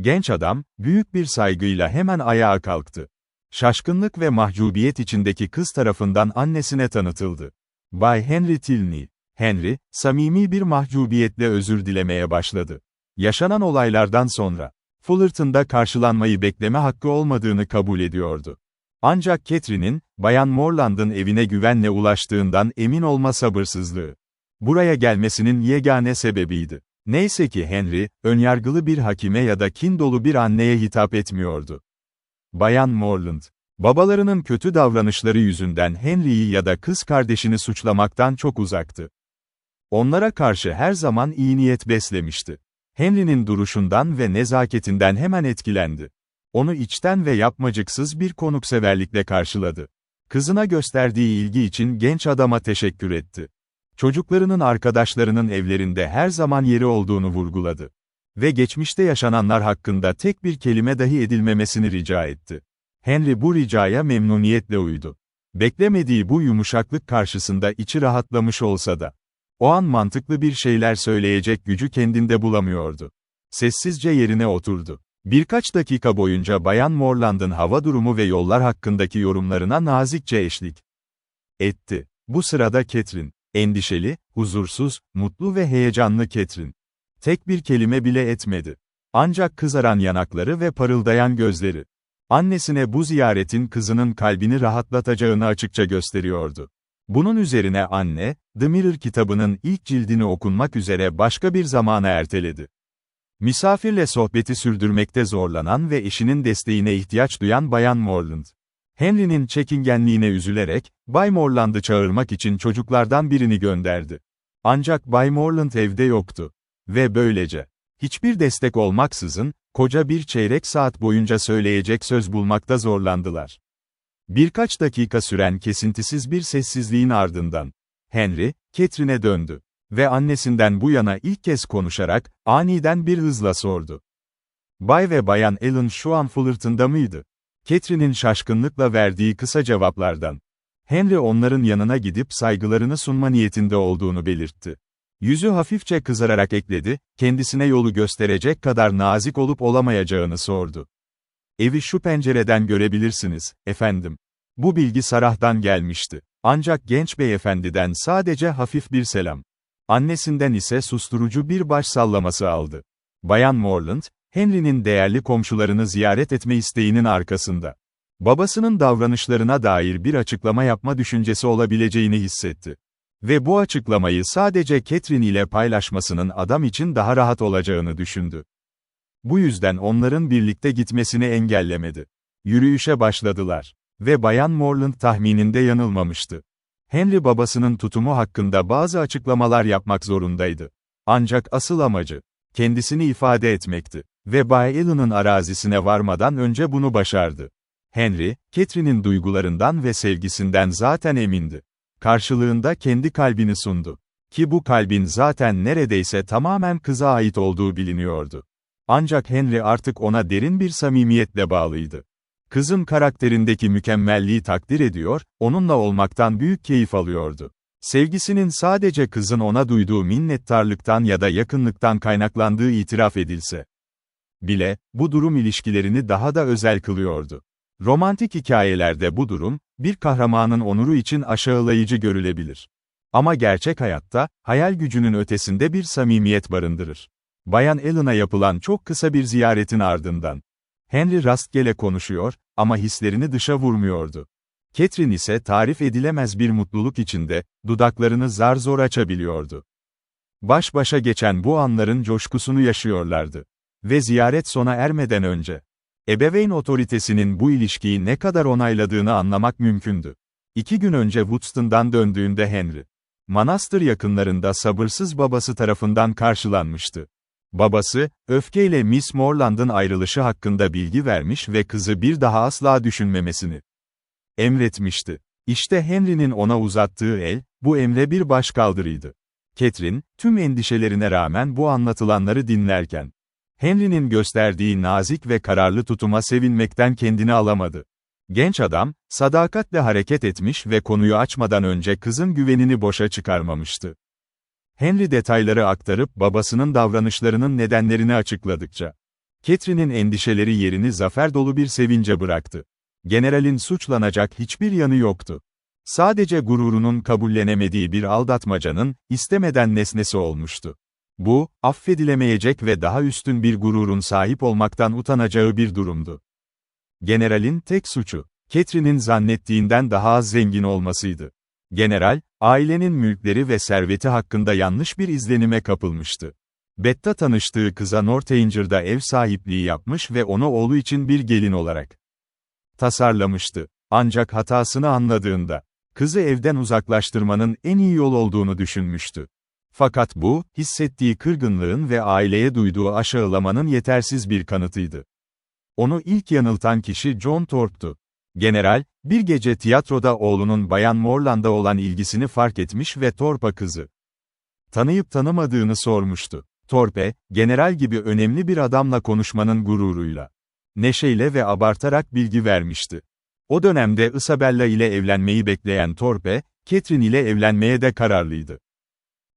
Genç adam, büyük bir saygıyla hemen ayağa kalktı. Şaşkınlık ve mahcubiyet içindeki kız tarafından annesine tanıtıldı. Bay Henry Tilney. Henry, samimi bir mahcubiyetle özür dilemeye başladı. Yaşanan olaylardan sonra, Fullerton'da karşılanmayı bekleme hakkı olmadığını kabul ediyordu. Ancak Catherine'in, Bayan Morland'ın evine güvenle ulaştığından emin olma sabırsızlığı, buraya gelmesinin yegane sebebiydi. Neyse ki Henry, önyargılı bir hakime ya da kin dolu bir anneye hitap etmiyordu. Bayan Morland, babalarının kötü davranışları yüzünden Henry'yi ya da kız kardeşini suçlamaktan çok uzaktı. Onlara karşı her zaman iyi niyet beslemişti. Henry'nin duruşundan ve nezaketinden hemen etkilendi. Onu içten ve yapmacıksız bir konukseverlikle karşıladı. Kızına gösterdiği ilgi için genç adama teşekkür etti. Çocuklarının arkadaşlarının evlerinde her zaman yeri olduğunu vurguladı. Ve geçmişte yaşananlar hakkında tek bir kelime dahi edilmemesini rica etti. Henry bu ricaya memnuniyetle uydu. Beklemediği bu yumuşaklık karşısında içi rahatlamış olsa da, o an mantıklı bir şeyler söyleyecek gücü kendinde bulamıyordu. Sessizce yerine oturdu. Birkaç dakika boyunca Bayan Morland'ın hava durumu ve yollar hakkındaki yorumlarına nazikçe eşlik etti. Bu sırada Catherine, endişeli, huzursuz, mutlu ve heyecanlı Catherine, tek bir kelime bile etmedi. Ancak kızaran yanakları ve parıldayan gözleri, annesine bu ziyaretin kızının kalbini rahatlatacağını açıkça gösteriyordu. Bunun üzerine anne, The Mirror kitabının ilk cildini okunmak üzere başka bir zamana erteledi. Misafirle sohbeti sürdürmekte zorlanan ve eşinin desteğine ihtiyaç duyan Bayan Morland, Henry'nin çekingenliğine üzülerek, Bay Morland'ı çağırmak için çocuklardan birini gönderdi. Ancak Bay Morland evde yoktu. Ve böylece, hiçbir destek olmaksızın, koca bir çeyrek saat boyunca söyleyecek söz bulmakta zorlandılar. Birkaç dakika süren kesintisiz bir sessizliğin ardından, Henry, Catherine'e döndü. Ve annesinden bu yana ilk kez konuşarak, aniden bir hızla sordu. Bay ve Bayan Allen şu an Fullerton'da mıydı? Catherine'in şaşkınlıkla verdiği kısa cevaplardan, Henry onların yanına gidip saygılarını sunma niyetinde olduğunu belirtti. Yüzü hafifçe kızararak ekledi, kendisine yolu gösterecek kadar nazik olup olamayacağını sordu. Evi şu pencereden görebilirsiniz, efendim. Bu bilgi Sarah'tan gelmişti. Ancak genç beyefendiden sadece hafif bir selam. Annesinden ise susturucu bir baş sallaması aldı. Bayan Morland, Henry'nin değerli komşularını ziyaret etme isteğinin arkasında, babasının davranışlarına dair bir açıklama yapma düşüncesi olabileceğini hissetti. Ve bu açıklamayı sadece Catherine ile paylaşmasının adam için daha rahat olacağını düşündü. Bu yüzden onların birlikte gitmesini engellemedi. Yürüyüşe başladılar. Ve Bayan Morland tahmininde yanılmamıştı. Henry babasının tutumu hakkında bazı açıklamalar yapmak zorundaydı. Ancak asıl amacı, kendisini ifade etmekti. Ve Bay Allen'ın arazisine varmadan önce bunu başardı. Henry, Catherine'in duygularından ve sevgisinden zaten emindi. Karşılığında kendi kalbini sundu. Ki bu kalbin zaten neredeyse tamamen kıza ait olduğu biliniyordu. Ancak Henry artık ona derin bir samimiyetle bağlıydı. Kızın karakterindeki mükemmelliği takdir ediyor, onunla olmaktan büyük keyif alıyordu. Sevgisinin sadece kızın ona duyduğu minnettarlıktan ya da yakınlıktan kaynaklandığı itiraf edilse bile, bu durum ilişkilerini daha da özel kılıyordu. Romantik hikayelerde bu durum, bir kahramanın onuru için aşağılayıcı görülebilir. Ama gerçek hayatta, hayal gücünün ötesinde bir samimiyet barındırır. Bayan Allen'a yapılan çok kısa bir ziyaretin ardından, Henry rastgele konuşuyor, ama hislerini dışa vurmuyordu. Catherine ise tarif edilemez bir mutluluk içinde, dudaklarını zar zor açabiliyordu. Baş başa geçen bu anların coşkusunu yaşıyorlardı. Ve ziyaret sona ermeden önce, ebeveyn otoritesinin bu ilişkiyi ne kadar onayladığını anlamak mümkündü. 2 gün önce Woodston'dan döndüğünde Henry, manastır yakınlarında sabırsız babası tarafından karşılanmıştı. Babası, öfkeyle Miss Morland'ın ayrılışı hakkında bilgi vermiş ve kızı bir daha asla düşünmemesini emretmişti. İşte Henry'nin ona uzattığı el, bu emre bir başkaldırıydı. Catherine, tüm endişelerine rağmen bu anlatılanları dinlerken, Henry'nin gösterdiği nazik ve kararlı tutuma sevinmekten kendini alamadı. Genç adam, sadakatle hareket etmiş ve konuyu açmadan önce kızın güvenini boşa çıkarmamıştı. Henry detayları aktarıp babasının davranışlarının nedenlerini açıkladıkça, Catherine'in endişeleri yerini zafer dolu bir sevince bıraktı. Generalin suçlanacak hiçbir yanı yoktu. Sadece gururunun kabullenemediği bir aldatmacanın, istemeden nesnesi olmuştu. Bu, affedilemeyecek ve daha üstün bir gururun sahip olmaktan utanacağı bir durumdu. Generalin tek suçu, Catherine'in zannettiğinden daha az zengin olmasıydı. General, ailenin mülkleri ve serveti hakkında yanlış bir izlenime kapılmıştı. Beth'ta tanıştığı kıza Northanger'da ev sahipliği yapmış ve onu oğlu için bir gelin olarak tasarlamıştı. Ancak hatasını anladığında, kızı evden uzaklaştırmanın en iyi yol olduğunu düşünmüştü. Fakat bu, hissettiği kırgınlığın ve aileye duyduğu aşağılamanın yetersiz bir kanıtıydı. Onu ilk yanıltan kişi John Thorpe'tu. General, bir gece tiyatroda oğlunun Bayan Morland'a olan ilgisini fark etmiş ve Thorpe'a kızı tanıyıp tanımadığını sormuştu. Thorpe, general gibi önemli bir adamla konuşmanın gururuyla, neşeyle ve abartarak bilgi vermişti. O dönemde Isabella ile evlenmeyi bekleyen Thorpe, Catherine ile evlenmeye de kararlıydı.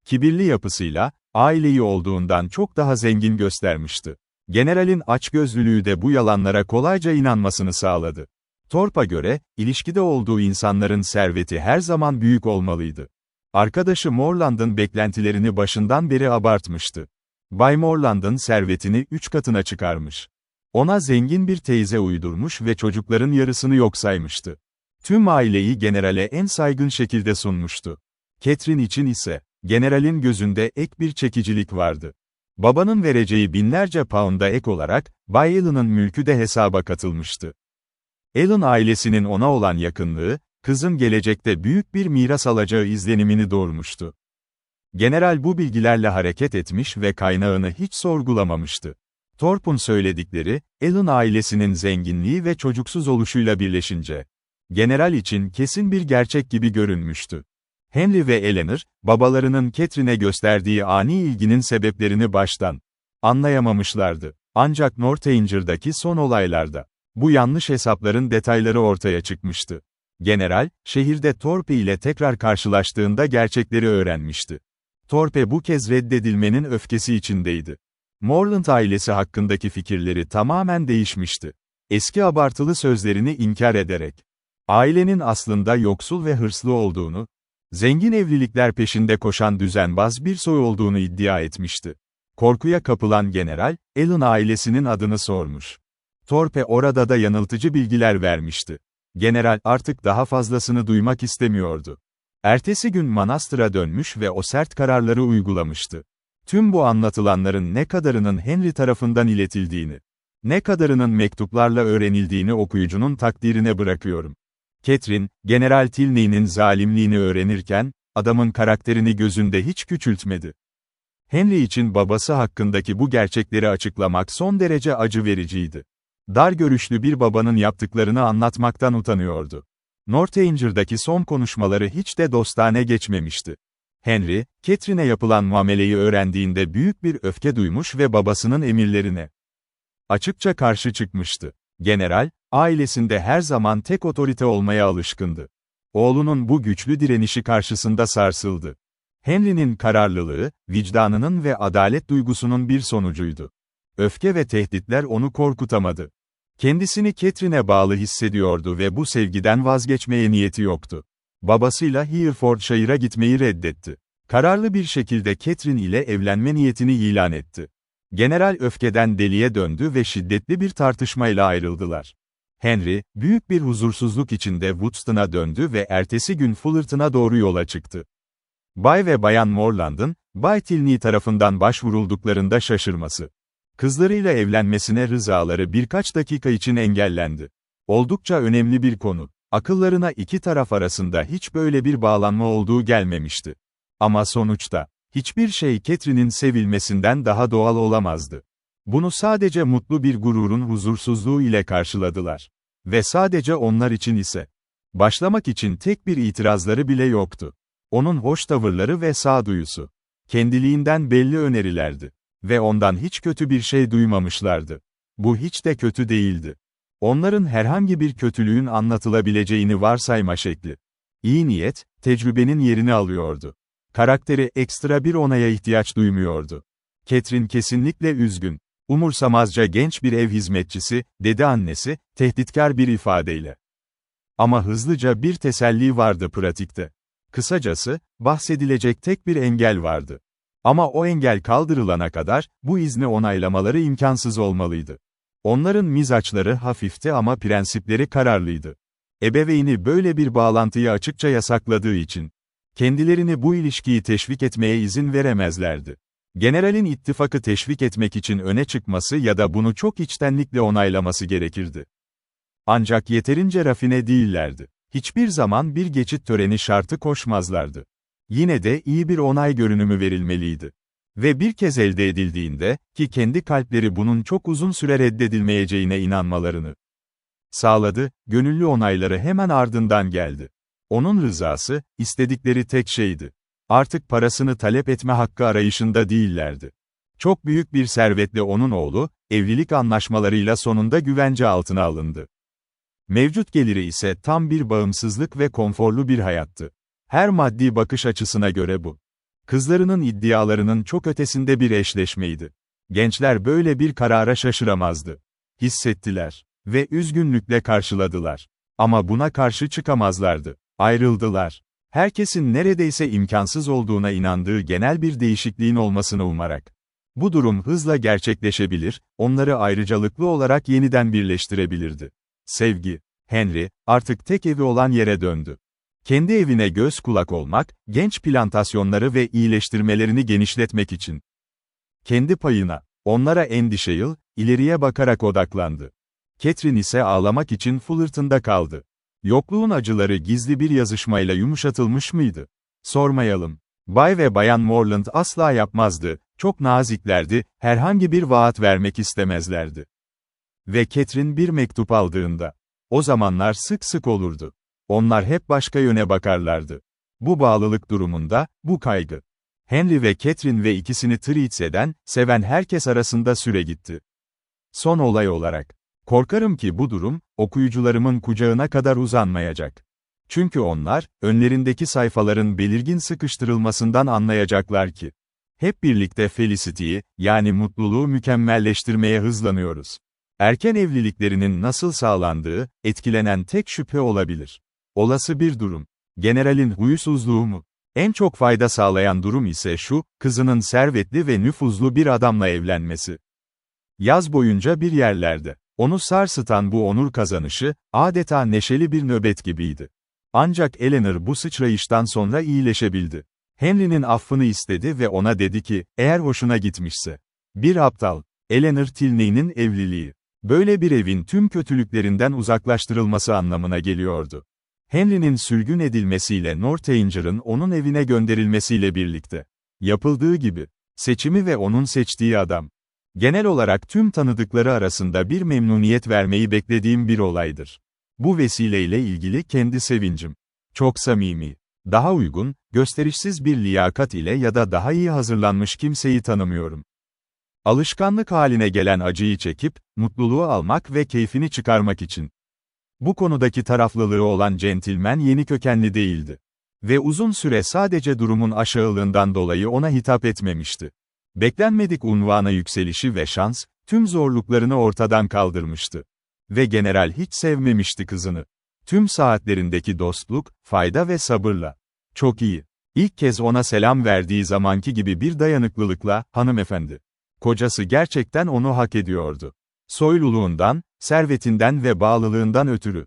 Kibirli yapısıyla, aileyi olduğundan çok daha zengin göstermişti. Generalin açgözlülüğü de bu yalanlara kolayca inanmasını sağladı. Thorpe'a göre, ilişkide olduğu insanların serveti her zaman büyük olmalıydı. Arkadaşı Morland'ın beklentilerini başından beri abartmıştı. Bay Morland'ın servetini 3 katına çıkarmış. Ona zengin bir teyze uydurmuş ve çocukların yarısını yok saymıştı. Tüm aileyi generale en saygın şekilde sunmuştu. Catherine için ise, generalin gözünde ek bir çekicilik vardı. Babanın vereceği binlerce pound'a ek olarak, Bay Allen'ın mülkü de hesaba katılmıştı. Allen ailesinin ona olan yakınlığı, kızın gelecekte büyük bir miras alacağı izlenimini doğurmuştu. General bu bilgilerle hareket etmiş ve kaynağını hiç sorgulamamıştı. Thorpe'un söyledikleri, Allen ailesinin zenginliği ve çocuksuz oluşuyla birleşince, general için kesin bir gerçek gibi görünmüştü. Henry ve Eleanor, babalarının Catherine'e gösterdiği ani ilginin sebeplerini baştan anlayamamışlardı. Ancak Northanger'daki son olaylarda, bu yanlış hesapların detayları ortaya çıkmıştı. General, şehirde Thorpe ile tekrar karşılaştığında gerçekleri öğrenmişti. Thorpe bu kez reddedilmenin öfkesi içindeydi. Morland ailesi hakkındaki fikirleri tamamen değişmişti. Eski abartılı sözlerini inkar ederek, ailenin aslında yoksul ve hırslı olduğunu, zengin evlilikler peşinde koşan düzenbaz bir soy olduğunu iddia etmişti. Korkuya kapılan general, Allen ailesinin adını sormuş. Thorpe orada da yanıltıcı bilgiler vermişti. General artık daha fazlasını duymak istemiyordu. Ertesi gün manastıra dönmüş ve o sert kararları uygulamıştı. Tüm bu anlatılanların ne kadarının Henry tarafından iletildiğini, ne kadarının mektuplarla öğrenildiğini okuyucunun takdirine bırakıyorum. Catherine, General Tilney'nin zalimliğini öğrenirken, adamın karakterini gözünde hiç küçültmedi. Henry için babası hakkındaki bu gerçekleri açıklamak son derece acı vericiydi. Dar görüşlü bir babanın yaptıklarını anlatmaktan utanıyordu. Northanger'daki son konuşmaları hiç de dostane geçmemişti. Henry, Catherine'e yapılan muameleyi öğrendiğinde büyük bir öfke duymuş ve babasının emirlerine açıkça karşı çıkmıştı. General, ailesinde her zaman tek otorite olmaya alışkındı. Oğlunun bu güçlü direnişi karşısında sarsıldı. Henry'nin kararlılığı, vicdanının ve adalet duygusunun bir sonucuydu. Öfke ve tehditler onu korkutamadı. Kendisini Catherine'e bağlı hissediyordu ve bu sevgiden vazgeçmeye niyeti yoktu. Babasıyla Herefordshire'a gitmeyi reddetti. Kararlı bir şekilde Catherine ile evlenme niyetini ilan etti. General öfkeden deliye döndü ve şiddetli bir tartışmayla ayrıldılar. Henry, büyük bir huzursuzluk içinde Woodston'a döndü ve ertesi gün Fullerton'a doğru yola çıktı. Bay ve Bayan Morland'ın, Bay Tilney tarafından başvurulduklarında şaşırması, kızlarıyla evlenmesine rızaları birkaç dakika için engellendi. Oldukça önemli bir konu. Akıllarına iki taraf arasında hiç böyle bir bağlanma olduğu gelmemişti. Ama sonuçta, hiçbir şey Catherine'in sevilmesinden daha doğal olamazdı. Bunu sadece mutlu bir gururun huzursuzluğu ile karşıladılar. Ve sadece onlar için ise, başlamak için tek bir itirazları bile yoktu. Onun hoş tavırları ve sağduyusu, kendiliğinden belli önerilerdi. Ve ondan hiç kötü bir şey duymamışlardı. Bu hiç de kötü değildi. Onların herhangi bir kötülüğün anlatılabileceğini varsayma şekli. İyi niyet, tecrübenin yerini alıyordu. Karakteri ekstra bir onaya ihtiyaç duymuyordu. Catherine kesinlikle üzgün. Umursamazca genç bir ev hizmetçisi, dedi annesi, tehditkar bir ifadeyle. Ama hızlıca bir teselli vardı pratikte. Kısacası, bahsedilecek tek bir engel vardı. Ama o engel kaldırılana kadar, bu izni onaylamaları imkansız olmalıydı. Onların mizaçları hafifti ama prensipleri kararlıydı. Ebeveyni böyle bir bağlantıyı açıkça yasakladığı için, kendilerini bu ilişkiyi teşvik etmeye izin veremezlerdi. Generalin ittifakı teşvik etmek için öne çıkması ya da bunu çok içtenlikle onaylaması gerekirdi. Ancak yeterince rafine değillerdi. Hiçbir zaman bir geçit töreni şartı koşmazlardı. Yine de iyi bir onay görünümü verilmeliydi. Ve bir kez elde edildiğinde, ki kendi kalpleri bunun çok uzun süre reddedilmeyeceğine inanmalarını sağladı, gönüllü onayları hemen ardından geldi. Onun rızası, istedikleri tek şeydi. Artık parasını talep etme hakkı arayışında değillerdi. Çok büyük bir servetle onun oğlu, evlilik anlaşmalarıyla sonunda güvence altına alındı. Mevcut geliri ise tam bir bağımsızlık ve konforlu bir hayattı. Her maddi bakış açısına göre bu. Kızlarının iddialarının çok ötesinde bir eşleşmeydi. Gençler böyle bir karara şaşıramazdı. Hissettiler ve üzgünlükle karşıladılar. Ama buna karşı çıkamazlardı. Ayrıldılar. Herkesin neredeyse imkansız olduğuna inandığı genel bir değişikliğin olmasını umarak. Bu durum hızla gerçekleşebilir, onları ayrıcalıklı olarak yeniden birleştirebilirdi. Sevgi, Henry, artık tek evi olan yere döndü. Kendi evine göz kulak olmak, genç plantasyonları ve iyileştirmelerini genişletmek için. Kendi payına, onlara endişeli, ileriye bakarak odaklandı. Catherine ise ağlamak için Fullerton'da kaldı. Yokluğun acıları gizli bir yazışmayla yumuşatılmış mıydı? Sormayalım. Bay ve Bayan Morland asla yapmazdı, çok naziklerdi, herhangi bir vaat vermek istemezlerdi. Ve Catherine bir mektup aldığında, o zamanlar sık sık olurdu. Onlar hep başka yöne bakarlardı. Bu bağlılık durumunda, bu kaygı. Henry ve Catherine ve ikisini treat eden, seven herkes arasında süre gitti. Son olay olarak, korkarım ki bu durum, okuyucularımın kucağına kadar uzanmayacak. Çünkü onlar, önlerindeki sayfaların belirgin sıkıştırılmasından anlayacaklar ki, hep birlikte Felicity'yi, yani mutluluğu mükemmelleştirmeye hızlanıyoruz. Erken evliliklerinin nasıl sağlandığı, etkilenen tek şüphe olabilir. Olası bir durum. Generalin huysuzluğu mu? En çok fayda sağlayan durum ise şu, kızının servetli ve nüfuzlu bir adamla evlenmesi. Yaz boyunca bir yerlerde, onu sarsıtan bu onur kazanışı, adeta neşeli bir nöbet gibiydi. Ancak Eleanor bu sıçrayıştan sonra iyileşebildi. Henry'nin affını istedi ve ona dedi ki, eğer hoşuna gitmişse. Bir aptal, Eleanor Tilney'nin evliliği. Böyle bir evin tüm kötülüklerinden uzaklaştırılması anlamına geliyordu. Henry'nin sürgün edilmesiyle Northanger'ın onun evine gönderilmesiyle birlikte. Yapıldığı gibi, seçimi ve onun seçtiği adam. Genel olarak tüm tanıdıkları arasında bir memnuniyet vermeyi beklediğim bir olaydır. Bu vesileyle ilgili kendi sevincim. Çok samimi. Daha uygun, gösterişsiz bir liyakat ile ya da daha iyi hazırlanmış kimseyi tanımıyorum. Alışkanlık haline gelen acıyı çekip, mutluluğu almak ve keyfini çıkarmak için. Bu konudaki taraflılığı olan centilmen yeni kökenli değildi. Ve uzun süre sadece durumun aşağılığından dolayı ona hitap etmemişti. Beklenmedik unvana yükselişi ve şans, tüm zorluklarını ortadan kaldırmıştı. Ve general hiç sevmemişti kızını. Tüm saatlerindeki dostluk, fayda ve sabırla. Çok iyi. İlk kez ona selam verdiği zamanki gibi bir dayanıklılıkla, hanımefendi. Kocası gerçekten onu hak ediyordu. Soyluluğundan, servetinden ve bağlılığından ötürü.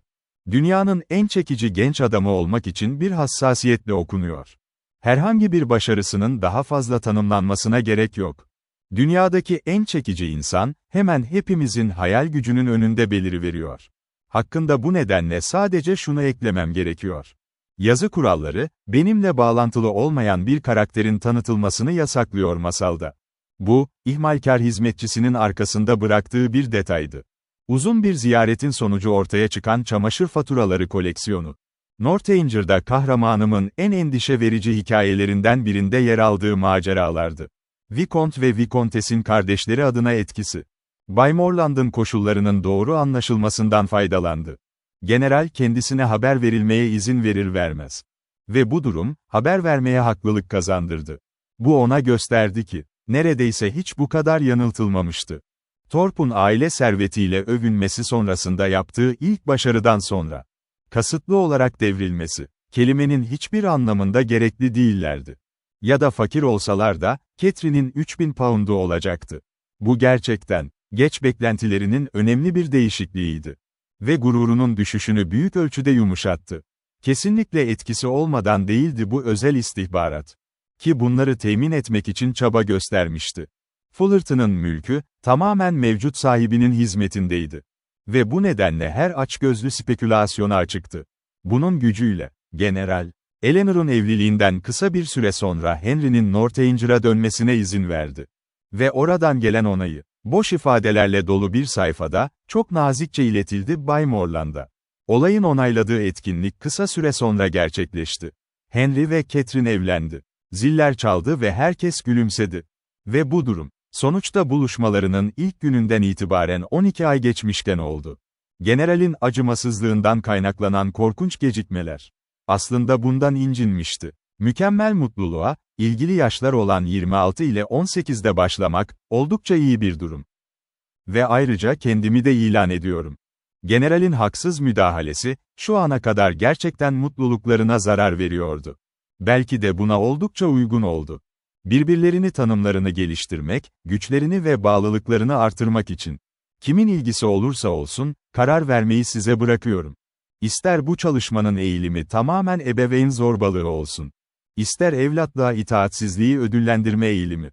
Dünyanın en çekici genç adamı olmak için bir hassasiyetle okunuyor. Herhangi bir başarısının daha fazla tanımlanmasına gerek yok. Dünyadaki en çekici insan, hemen hepimizin hayal gücünün önünde beliriveriyor. Hakkında bu nedenle sadece şunu eklemem gerekiyor. Yazı kuralları, benimle bağlantılı olmayan bir karakterin tanıtılmasını yasaklıyor masalda. Bu, ihmalkar hizmetçisinin arkasında bıraktığı bir detaydı. Uzun bir ziyaretin sonucu ortaya çıkan çamaşır faturaları koleksiyonu. Northanger'da kahramanımın en endişe verici hikayelerinden birinde yer aldığı maceralardı. Vicomte ve Vicomtesse'in kardeşleri adına etkisi. Bay Morland'ın koşullarının doğru anlaşılmasından faydalandı. General kendisine haber verilmeye izin verir vermez. Ve bu durum, haber vermeye haklılık kazandırdı. Bu ona gösterdi ki, neredeyse hiç bu kadar yanıltılmamıştı. Thorpe'un aile servetiyle övünmesi sonrasında yaptığı ilk başarıdan sonra, kasıtlı olarak devrilmesi, kelimenin hiçbir anlamında gerekli değillerdi. Ya da fakir olsalar da, Catherine'in 3000 pound'u olacaktı. Bu gerçekten, geç beklentilerinin önemli bir değişikliğiydi. Ve gururunun düşüşünü büyük ölçüde yumuşattı. Kesinlikle etkisi olmadan değildi bu özel istihbarat. Ki bunları temin etmek için çaba göstermişti. Fullerton'ın mülkü, tamamen mevcut sahibinin hizmetindeydi. Ve bu nedenle her açgözlü spekülasyona açıktı. Bunun gücüyle, General Eleanor'un evliliğinden kısa bir süre sonra Henry'nin Northanger'a dönmesine izin verdi. Ve oradan gelen onayı, boş ifadelerle dolu bir sayfada, çok nazikçe iletildi Bay Morland'a. Olayın onayladığı etkinlik kısa süre sonra gerçekleşti. Henry ve Catherine evlendi. Ziller çaldı ve herkes gülümsedi. Ve bu durum, sonuçta buluşmalarının ilk gününden itibaren 12 ay geçmişken oldu. Generalin acımasızlığından kaynaklanan korkunç gecikmeler. Aslında bundan incinmişti. Mükemmel mutluluğa, ilgili yaşlar olan 26 ile 18'de başlamak, oldukça iyi bir durum. Ve ayrıca kendimi de ilan ediyorum. Generalin haksız müdahalesi, şu ana kadar gerçekten mutluluklarına zarar veriyordu. Belki de buna oldukça uygun oldu. Birbirlerini tanımlarını geliştirmek, güçlerini ve bağlılıklarını artırmak için. Kimin ilgisi olursa olsun, karar vermeyi size bırakıyorum. İster bu çalışmanın eğilimi tamamen ebeveyn zorbalığı olsun. İster evlatlığa itaatsizliği ödüllendirme eğilimi.